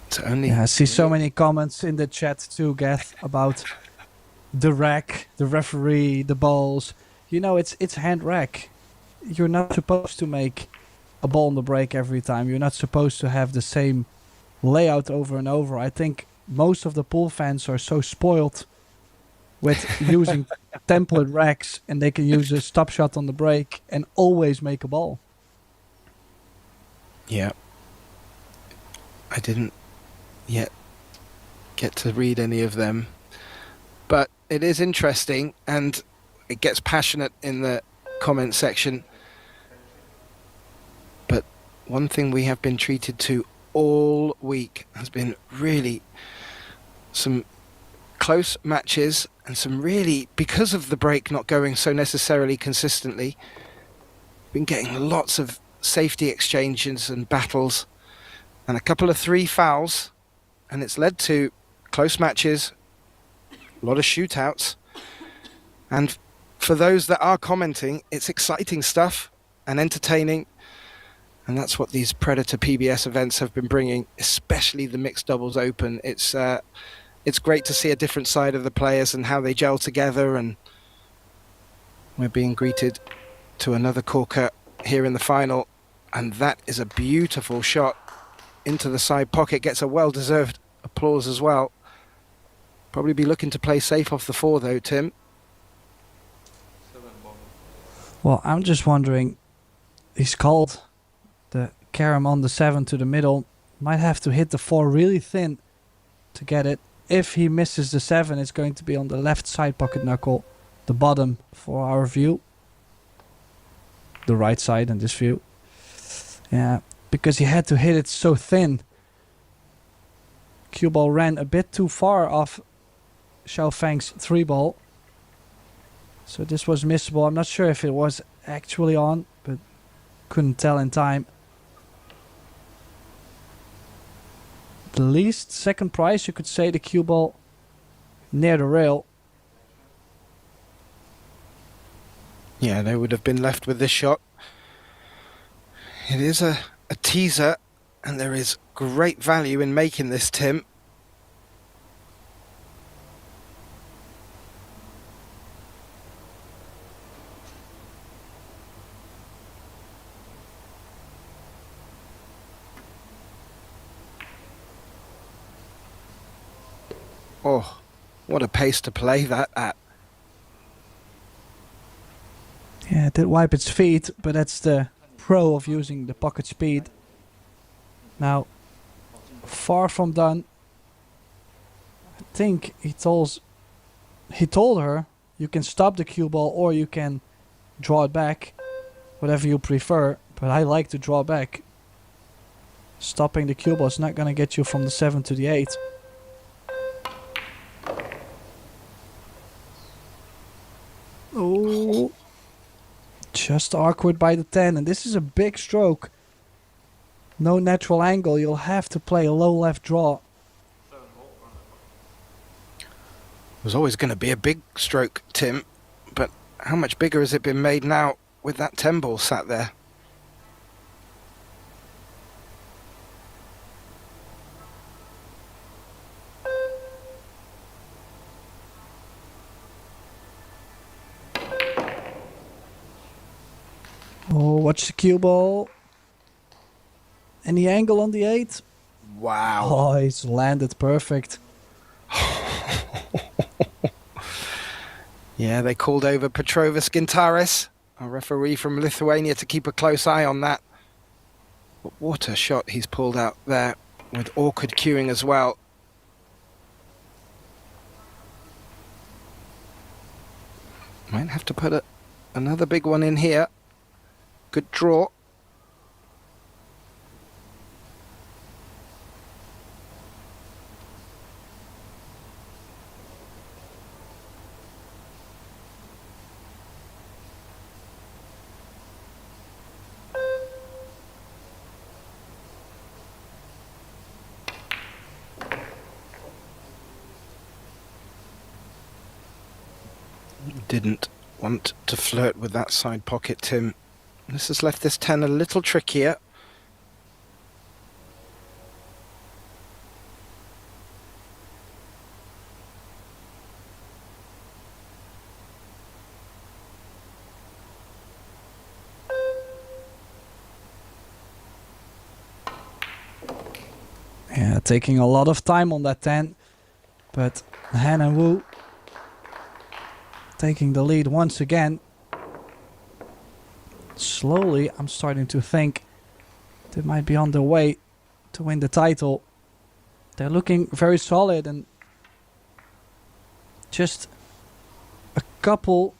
It's only Yeah, I see so many comments in the chat too, Geth, about the rack, the referee, the balls. You know, it's hand rack. You're not supposed to make a ball on the break every time. You're not supposed to have the same layout over and over. I think most of the pool fans are so spoiled with using template racks, and they can use a stop shot on the break and always make a ball. Yeah. I didn't yet get to read any of them, but it is interesting, and it gets passionate in the comment section. But one thing we have been treated to all week has been really some close matches, and some really, because of the break not going so necessarily consistently, been getting lots of safety exchanges and battles, and a couple of 3 fouls, and it's led to close matches, a lot of shootouts. And for those that are commenting, it's exciting stuff and entertaining, and that's what these Predator PBS events have been bringing, especially the Mixed Doubles Open. It's great to see a different side of the players and how they gel together, and we're being greeted to another corker here in the final, and that is a beautiful shot into the side pocket. Gets a well-deserved applause as well. Probably be looking to play safe off the 4 though, Tim. Well, I'm just wondering, he's called the carom on the 7 to the middle. Might have to hit the 4 really thin to get it. If he misses the 7, it's going to be on the left side pocket knuckle, the bottom for our view. The right side in this view. Yeah, because he had to hit it so thin. Cue ball ran a bit too far off Xiao Fang's 3 ball. So this was missable. I'm not sure if it was actually on, but couldn't tell in time. The least second prize, you could say, the cue ball near the rail. Yeah, they would have been left with this shot. It is a teaser, and there is great value in making this, Tim. Oh, what a pace to play that at. Yeah, it did wipe its feet, but that's the pro of using the pocket speed. Now, far from done. I think he told her, you can stop the cue ball or you can draw it back, whatever you prefer, but I like to draw back. Stopping the cue ball is not going to get you from the 7 to the 8. Oh, just awkward by the 10, and this is a big stroke. No natural angle, you'll have to play a low left draw. It was always going to be a big stroke, Tim, but how much bigger has it been made now with that 10 ball sat there? Oh, watch the cue ball. Any angle on the 8? Wow. Oh, he's landed perfect. Yeah, they called over Petrovas Gintaris, a referee from Lithuania, to keep a close eye on that. But what a shot he's pulled out there, with awkward cueing as well. Might have to put another big one in here. Good draw. Didn't want to flirt with that side pocket, Tim. This has left this 10 a little trickier. Yeah, taking a lot of time on that 10. But Han and Wu taking the lead once again. Slowly, I'm starting to think they might be on their way to win the title. They're looking very solid, and just a couple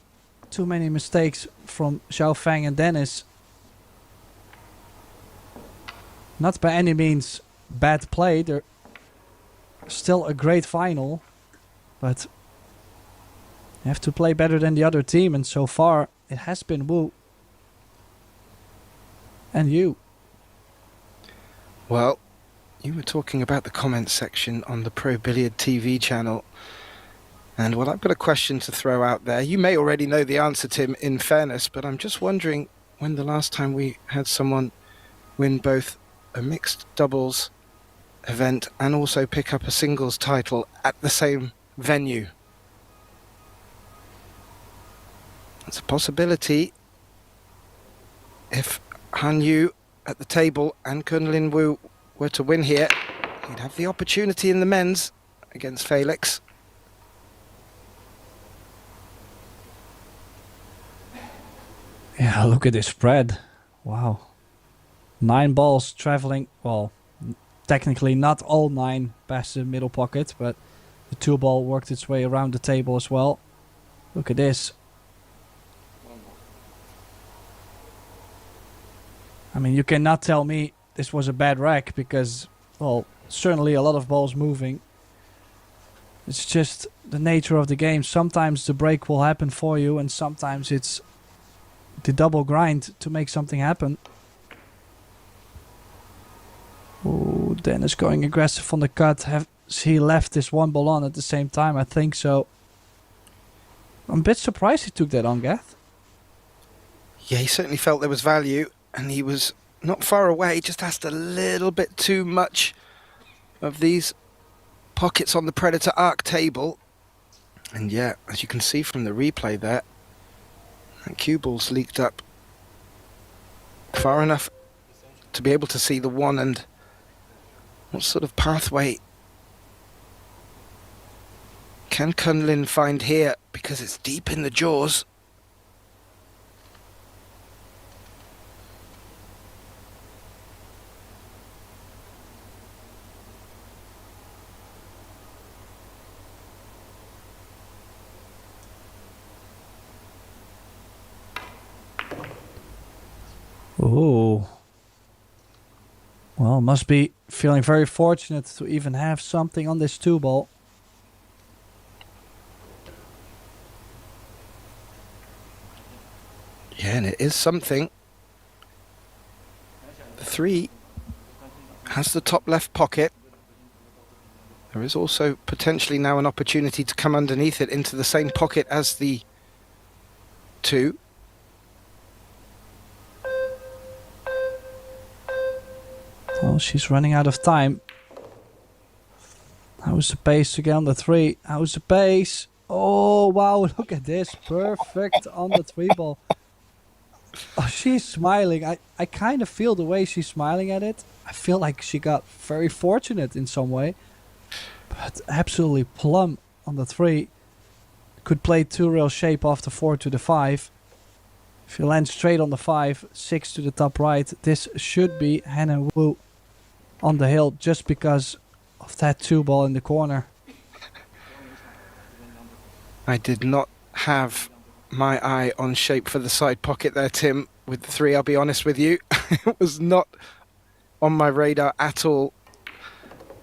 too many mistakes from Zhao Feng and Dennis. Not by any means bad play. They're still a great final, but you have to play better than the other team, and so far it has been Wu and you. Well, you were talking about the comments section on the Pro Billiard TV channel, and well, I've got a question to throw out there. You may already know the answer, Tim, in fairness, but I'm just wondering when the last time we had someone win both a mixed doubles event and also pick up a singles title at the same venue. It's a possibility if Han Yu at the table and Kun-Lin Wu were to win here. He'd have the opportunity in the men's against Felix. Yeah, look at this spread. Wow. 9 balls traveling, well, technically not all 9 past the middle pocket, but the 2 ball worked its way around the table as well. Look at this. I mean, you cannot tell me this was a bad rack because, well, certainly a lot of balls moving. It's just the nature of the game. Sometimes the break will happen for you, and sometimes it's the double grind to make something happen. Oh, Dennis going aggressive on the cut. Has he left this 1 ball on at the same time? I think so. I'm a bit surprised he took that on, Gath. Yeah, he certainly felt there was value, and he was not far away, just asked a little bit too much of these pockets on the Predator arc table. And yeah, as you can see from the replay there, that cue ball's leaked up far enough to be able to see the 1, and what sort of pathway can Kun-Lin find here, because it's deep in the jaws. Oh. Well, must be feeling very fortunate to even have something on this 2-ball. Yeah, and it is something. The 3 has the top left pocket. There is also potentially now an opportunity to come underneath it into the same pocket as the 2. Oh, she's running out of time. How's the pace to get on the 3? How's the pace? Oh, wow, look at this. Perfect on the 3-ball. Oh, she's smiling. I kind of feel the way she's smiling at it. I feel like she got very fortunate in some way. But absolutely plumb on the 3. Could play 2 real shape off the 4 to the 5. If you land straight on the 5, 6 to the top right, this should be Han Wu on the hill just because of that 2-ball in the corner. I did not have my eye on shape for the side pocket there, Tim, with the 3, I'll be honest with you. It was not on my radar at all.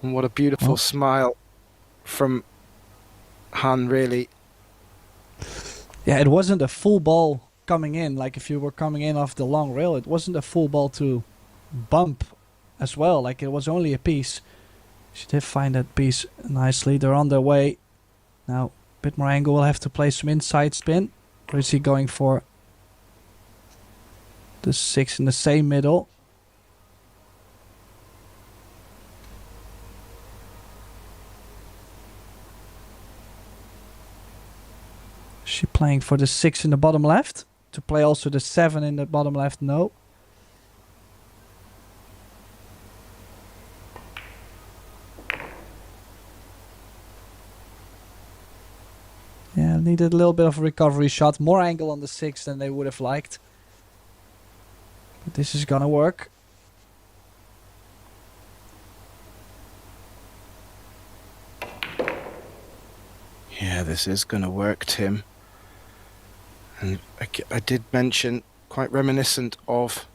And what a beautiful smile from Han, really. Yeah, it wasn't a full ball coming in, like if you were coming in off the long rail. It wasn't a full ball to bump as well, like it was only a piece. She did find that piece nicely. They're on their way. Now, a bit more angle, will have to play some inside spin. Or is he going for the 6 in the same middle? Is she playing for the 6 in the bottom left? To play also the 7 in the bottom left? No. Yeah, needed a little bit of a recovery shot. More angle on the 6 than they would have liked. But this is gonna work. Yeah, this is gonna work, Tim. And I did mention, quite reminiscent of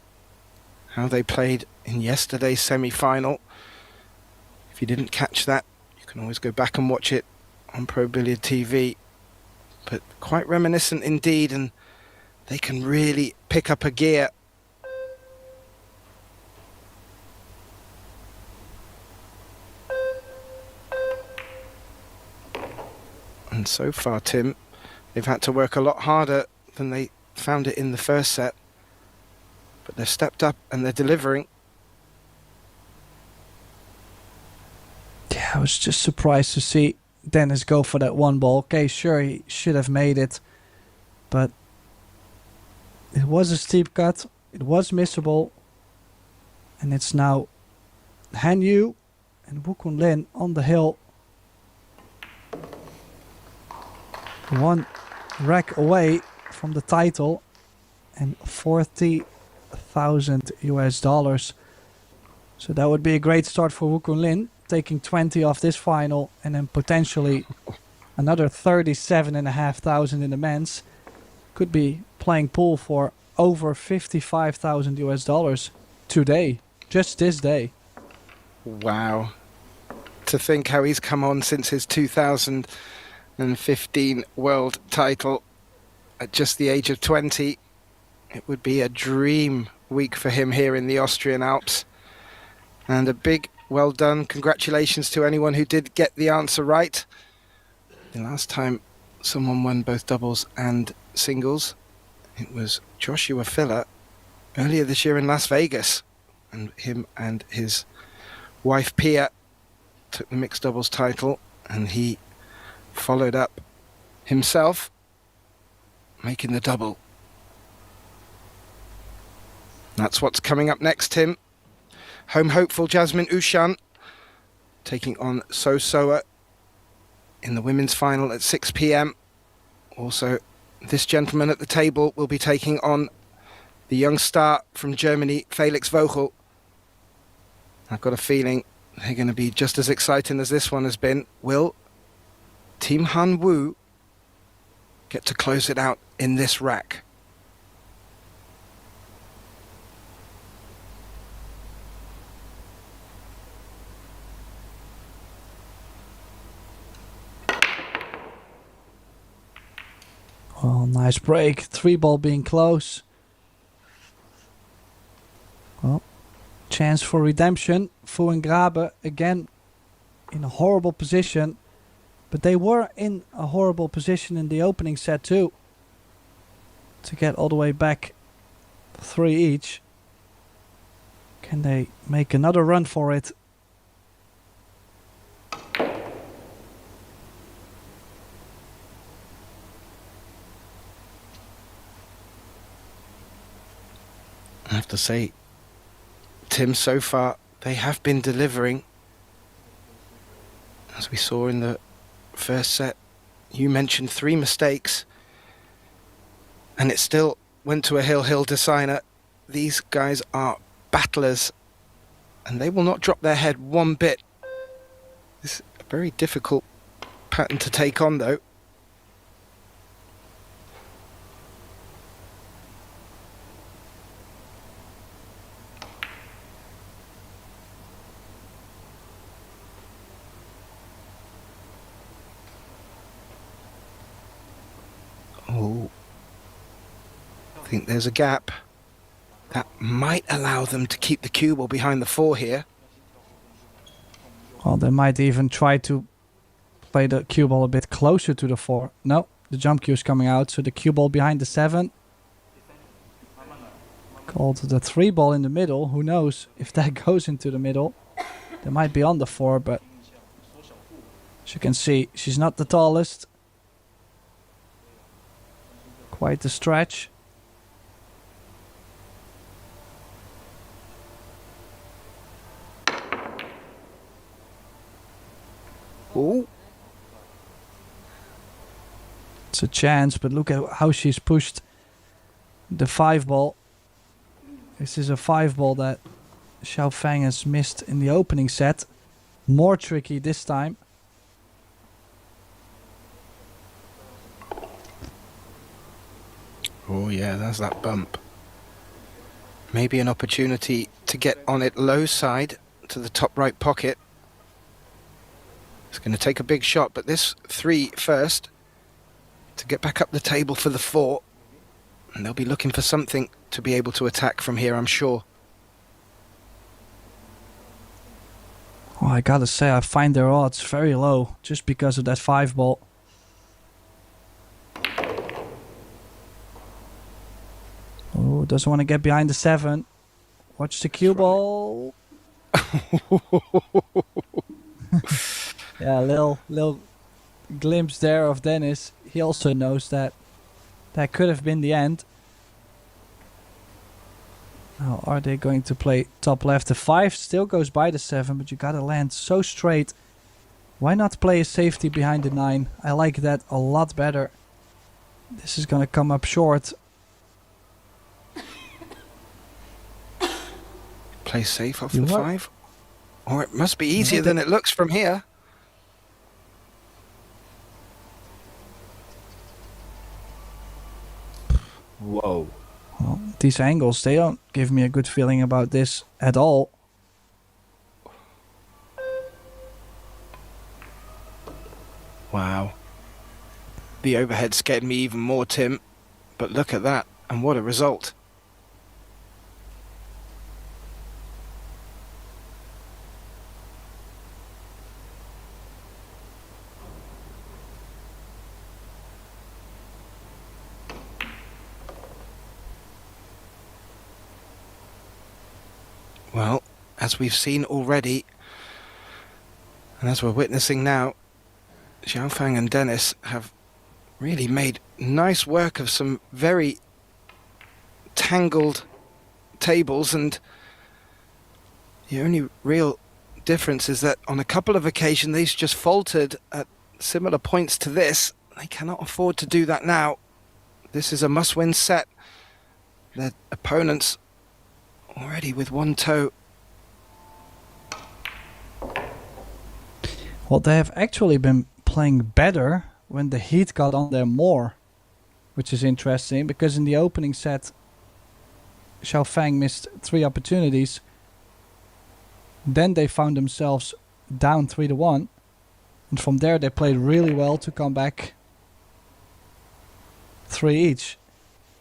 how they played in yesterday's semi-final. If you didn't catch that, you can always go back and watch it on Pro Billiard TV. But quite reminiscent indeed, and they can really pick up a gear. And so far, Tim, they've had to work a lot harder than they found it in the first set. But they've stepped up and they're delivering. Yeah, I was just surprised to see Dennis go for that 1-ball. Okay, sure, he should have made it. But it was a steep cut. It was missable. And it's now Han Yu and Wu Kun-Lin on the hill. 1 rack away from the title and $40,000 US. So that would be a great start for Wu Kun-Lin, taking 20 off this final and then potentially another 37,500 in the men's. Could be playing pool for over $55,000 US today, just this day. Wow. To think how he's come on since his 2015 world title at just the age of 20. It would be a dream week for him here in the Austrian Alps. And a big well done. Congratulations to anyone who did get the answer right. The last time someone won both doubles and singles, it was Joshua Filler earlier this year in Las Vegas. And him and his wife Pia took the mixed doubles title, and he followed up himself, making the double. That's what's coming up next, Tim. Home hopeful Jasmine Ushan taking on So Soa in the women's final at 6 p.m. Also, this gentleman at the table will be taking on the young star from Germany, Felix Vogel. I've got a feeling they're going to be just as exciting as this one has been. Will Team Han Wu get to close it out in this rack? Oh, nice break. 3-ball being close. Well, chance for redemption. Fu and Grabe again in a horrible position. But they were in a horrible position in the opening set too. To get all the way back 3 each. Can they make another run for it? I have to say, Tim, so far they have been delivering. As we saw in the first set, you mentioned 3 mistakes and it still went to a hill decider. These guys are battlers and they will not drop their head one bit. It's a very difficult pattern to take on though. Oh, I think there's a gap. That might allow them to keep the cue ball behind the 4 here. Well, they might even try to play the cue ball a bit closer to the 4. No, the jump cue is coming out, so the cue ball behind the 7. Called the 3 ball in the middle. Who knows if that goes into the middle. They might be on the 4, but as you can see, she's not the tallest. Quite the stretch. Ooh. It's a chance, but look at how she's pushed the 5 ball. This is a 5 ball that Xiao Fang has missed in the opening set. More tricky this time. Oh yeah, there's that bump. Maybe an opportunity to get on it low side to the top right pocket. It's going to take a big shot, but this 3 first to get back up the table for the 4. And they'll be looking for something to be able to attack from here, I'm sure. Well, I gotta say, I find their odds very low just because of that 5 ball. Oh, doesn't want to get behind the 7. Watch the cue ball. Yeah, little glimpse there of Dennis. He also knows that that could have been the end. Now, are they going to play top left? The 5 still goes by the 7, but you gotta land so straight. Why not play a safety behind the 9? I like that a lot better. This is gonna come up short. Play safe off the 5? Or it must be easier than it looks from here. Whoa. Well, these angles, they don't give me a good feeling about this at all. Wow. The overhead scared me even more, Tim. But look at that, and what a result. Well, as we've seen already, and as we're witnessing now, Xiao Fang and Dennis have really made nice work of some very tangled tables, and the only real difference is that on a couple of occasions they've just faltered at similar points to this. They cannot afford to do that now. This is a must-win set. Their opponents already with 1 toe. Well, they have actually been playing better when the heat got on them more, which is interesting because in the opening set Xiao Fang missed 3 opportunities. Then they found themselves down 3-1, and from there they played really well to come back 3 each.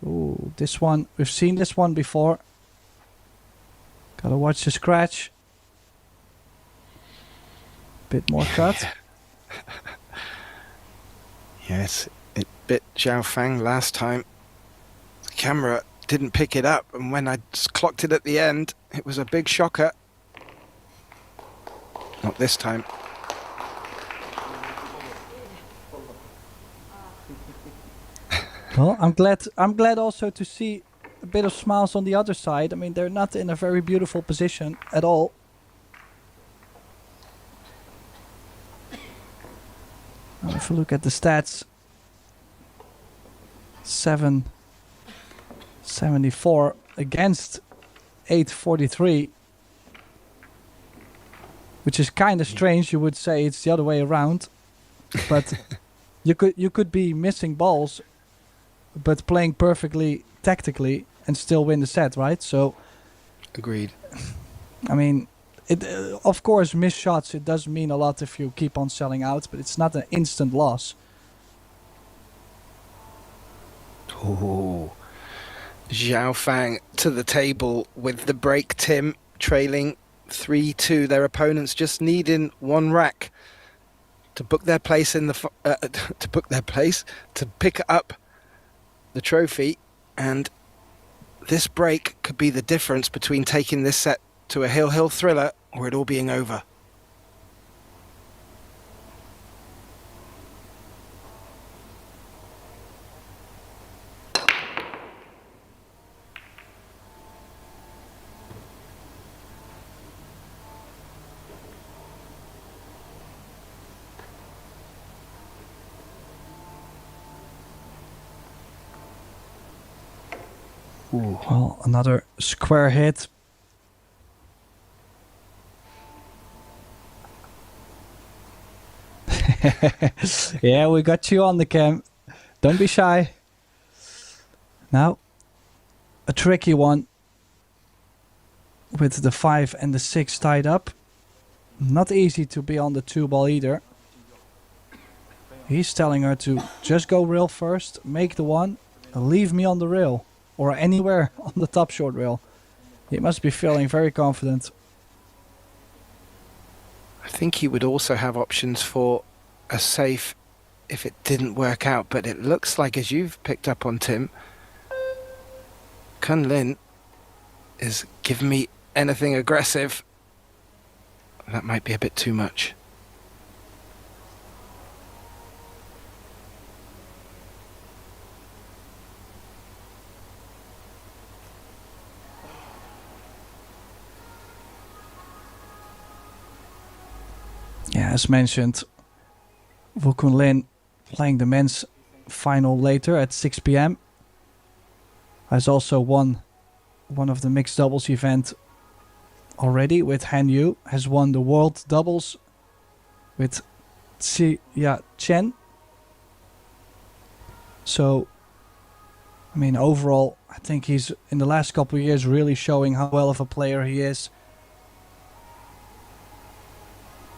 Ooh, this one, we've seen this one before. Gotta watch the scratch. Bit more cut. Yes, it bit Zhao Fang last time. The camera didn't pick it up, and when I clocked it at the end, it was a big shocker. Not this time. Well, I'm glad also to see a bit of smiles on the other side. I mean, they're not in a very beautiful position at all. Now, if you look at the stats, 774 against 843, which is kind of strange. You would say it's the other way around, but you could be missing balls, but playing perfectly tactically and still win the set, right? So, agreed. I mean, it of course, missed shots, it does mean a lot if you keep on selling out, but it's not an instant loss. Oh, Zhao Fang to the table with the break. Tim trailing 3-2. Their opponents just needing one rack to book their place in the to pick up the trophy, and this break could be the difference between taking this set to a hill thriller or it all being over. Ooh. Well, another square hit. Yeah, we got you on the cam. Don't be shy. Now, a tricky one with the 5 and the 6 tied up. Not easy to be on the 2 ball either. He's telling her to just go rail first, make the 1, leave me on the rail. Or anywhere on the top short rail. He must be feeling very confident. I think he would also have options for a safe if it didn't work out, but it looks like, as you've picked up on, Tim, Kun-Lin is giving me anything aggressive. That might be a bit too much. Yeah, as mentioned, Wu Kun-Lin playing the men's final later at 6 p.m. Has also won one of the mixed doubles event already with Han Yu. Has won the world doubles with Xia Chen. So, I mean, overall, I think he's in the last couple of years really showing how well of a player he is.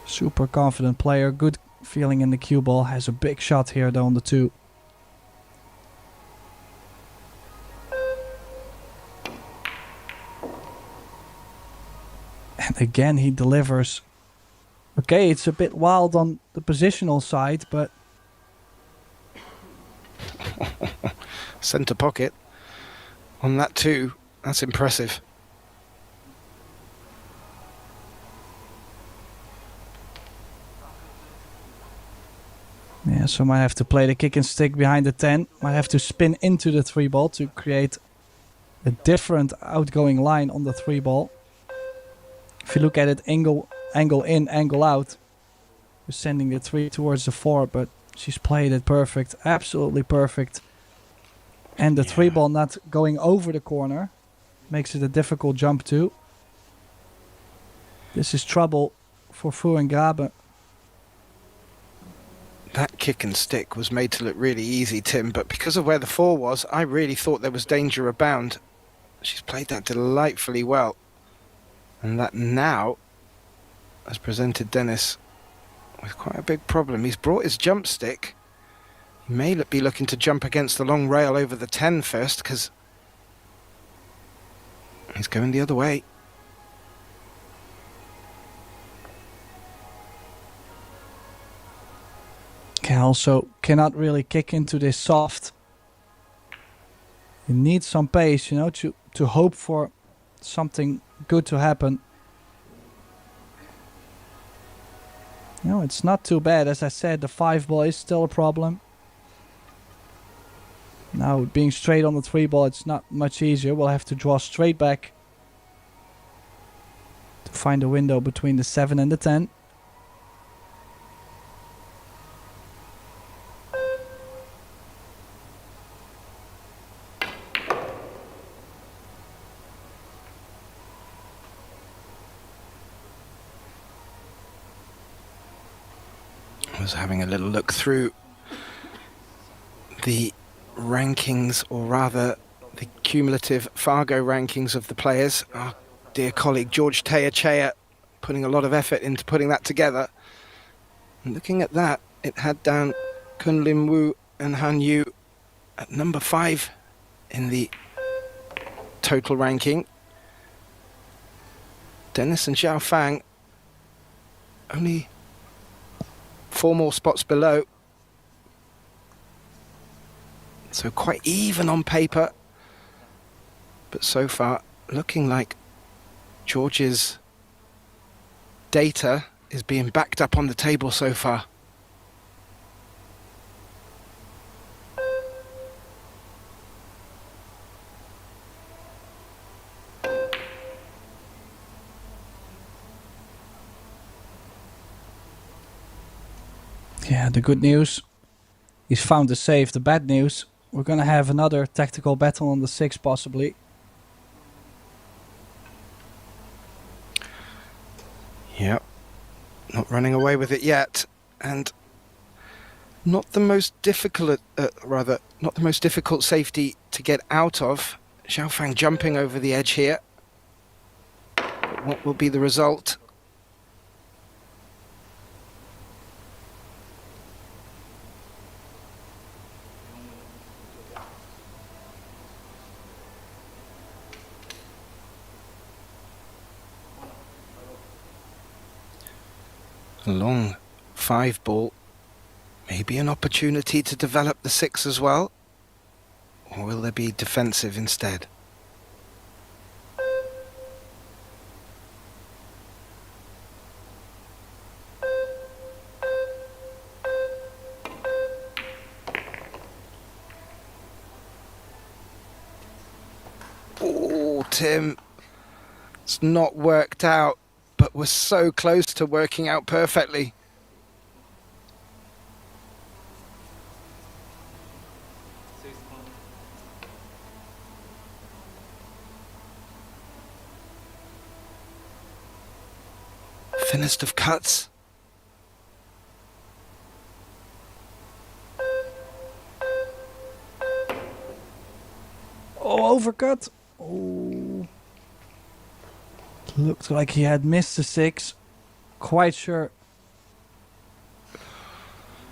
Super confident player, good feeling in the cue ball. Has a big shot here though on the 2. And again he delivers. Okay, it's a bit wild on the positional side, but Centre pocket on that 2. That's impressive. yeah, so might have to play the kick and stick behind the 10. Might have to spin into the 3 ball to create a different outgoing line on the 3 ball. If you look at it, angle in, angle out. We're sending the 3 towards the 4, but she's played it perfect, absolutely perfect. And the 3 ball not going over the corner makes it a difficult jump too. This is trouble for Fu and Grabe. That kick and stick was made to look really easy, Tim, but because of where the 4 was, I really thought there was danger abound. She's played that delightfully well. And that now has presented Dennis with quite a big problem. He's brought his jump stick He may be looking to jump against the long rail over the 10 first, because he's going the other way. Also cannot really kick into this soft. You need some pace, you know, to hope for something good to happen. You know, it's not too bad. As I said, the 5 ball is still a problem. Now, being straight on the 3 ball, it's not much easier. We'll have to draw straight back to find a window between the 7 and the 10. I was having a little look through the rankings, or rather the cumulative Fargo rankings of the players. Our dear colleague George Teachea putting a lot of effort into putting that together. And looking at that, it had down Kun-Lin Wu and Han Yu at number 5 in the total ranking. Dennis and Xiao Fang only 4 more spots below. So quite even on paper. But so far, looking like George's data is being backed up on the table so far. Yeah, the good news, he's found the save. The bad news, we're going to have another tactical battle on the 6 possibly. Yep, not running away with it yet, and not the most difficult, not the most difficult safety to get out of. Xiao Fang jumping over the edge here. But what will be the result? A long 5 ball, maybe an opportunity to develop the 6 as well, or will there be defensive instead? Oh, Tim, it's not worked out, but was so close to working out perfectly. Thinnest of cuts. Oh, overcut. Oh. Looked like he had missed the 6. Quite sure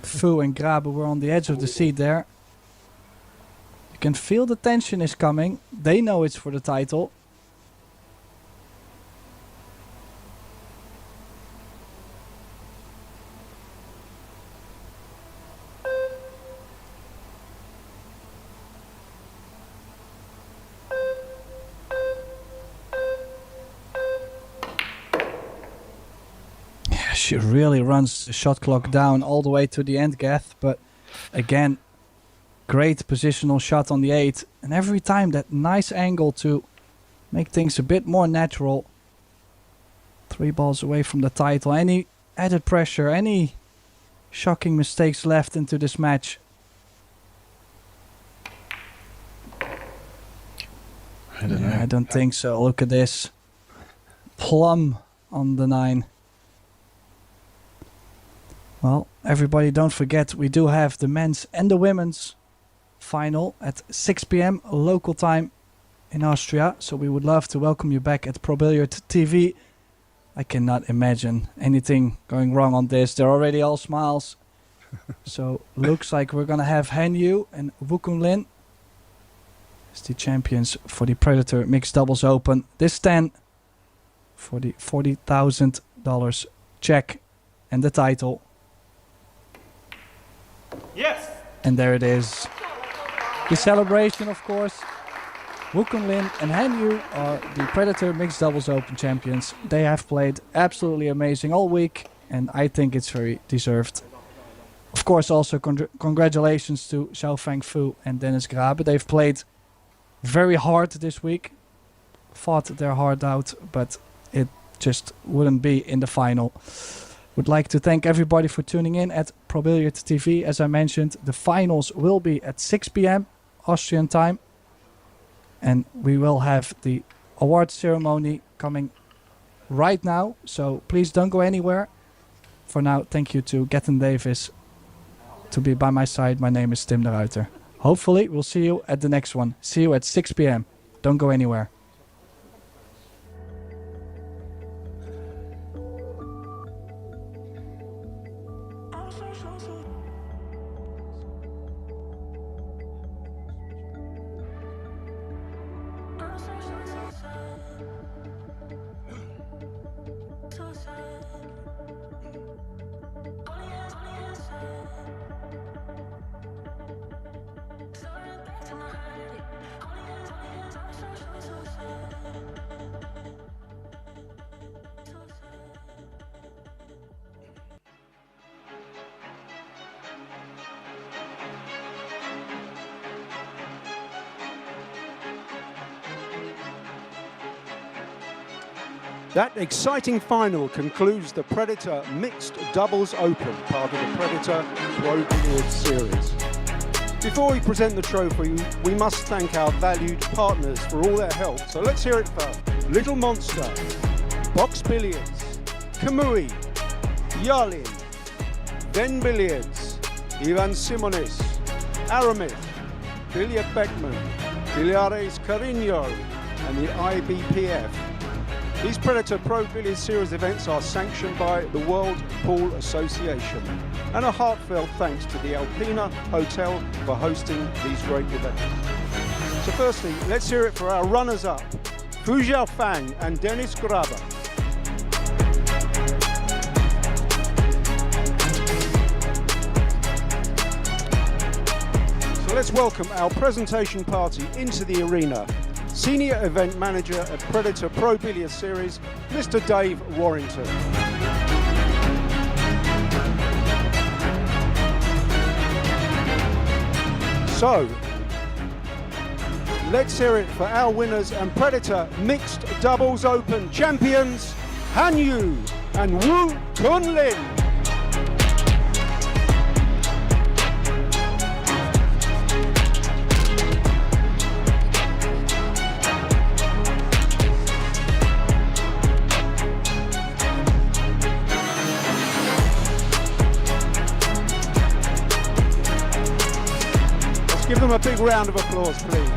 Fu and Grabe were on the edge of the seat there. You can feel the tension is coming. They know it's for the title. She really runs the shot clock down all the way to the end, Gath. But again, great positional shot on the 8. And every time that nice angle to make things a bit more natural. 3 balls away from the title. Any added pressure, any shocking mistakes left into this match? I don't know. I don't think so. Look at this. Plum on the 9. Well, everybody don't forget, we do have the men's and the women's final at 6 p.m. local time in Austria. So we would love to welcome you back at Pro Billiard TV. I cannot imagine anything going wrong on this. They're already all smiles. So looks like we're gonna have Han Yu and Wu Kun-Lin as the champions for the Predator Mixed Doubles Open. This 10 for the $40,000 check and the title. Yes! And there it is. The celebration, of course. Wu Kun-Lin and Han Yu are the Predator Mixed Doubles Open champions. They have played absolutely amazing all week, and I think it's very deserved. Of course, also congratulations to Xiao Fang Fu and Dennis Grabe. They've played very hard this week, fought their heart out, but it just wouldn't be in the final. Would like to thank everybody for tuning in at Pro Billiard TV. As I mentioned, the finals will be at 6 p.m. Austrian time. And we will have the award ceremony coming right now. So please don't go anywhere. For now, thank you to Gaten Davis to be by my side. My name is Tim de Ruiter. Hopefully, we'll see you at the next one. See you at 6 p.m. Don't go anywhere. That exciting final concludes the Predator Mixed Doubles Open, part of the Predator Pro Billiard Series. Before we present the trophy, we must thank our valued partners for all their help. So let's hear it for Little Monster, Box Billiards, Kamui, Yarlin, Ven Billiards, Ivan Simonis, Aramis, Billiard Beckman, Billiardes Carino, and the IBPF. These Predator Pro Billiard Series events are sanctioned by the World Pool Association. And a heartfelt thanks to the Alpina Hotel for hosting these great events. So firstly, let's hear it for our runners-up, Fu Xiaofang and Dennis Grabe. So let's welcome our presentation party into the arena. Senior Event Manager at Predator Pro Billiard Series, Mr. Dave Warrington. So, let's hear it for our winners and Predator Mixed Doubles Open champions, Han Yu and Wu Kun-Lin. Give them a big round of applause, please.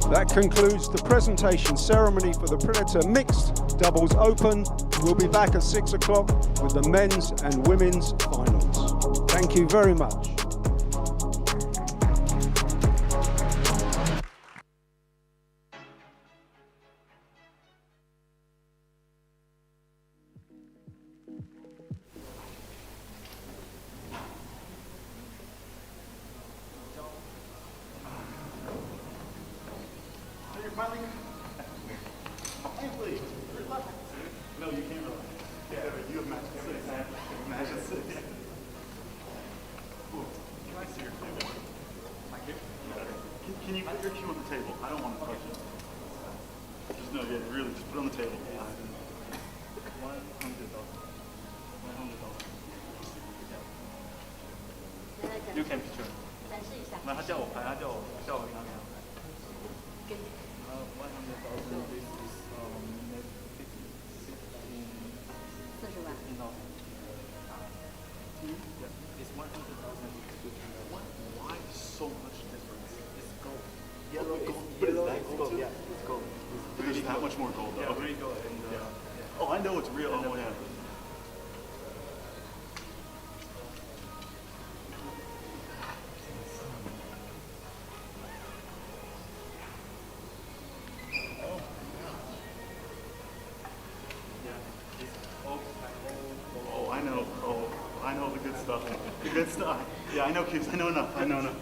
That concludes the presentation ceremony for the Predator Mixed Doubles Open. We'll be back at 6 o'clock with the men's and women's finals. Thank you very much. No, you can't relax. Yeah, you have match 6. Match 6. Cool. Can I see your table? Can you put your cue on the table? I don't want to touch it. Just no, yeah, really, just put it on the table. 100,000. You can picture. 那他叫我拍，他叫我给他拍。100,000 this is maybe 40万。Yeah, it's 100,000. Why much more gold though. Yeah, gold. And, yeah. Oh, I know it's real. Oh, yeah. Oh, I know. Oh, I know the good stuff. The good stuff. Yeah, I know cubes. I know enough. I know enough.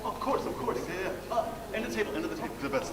Of course, yeah. End of the table, the best.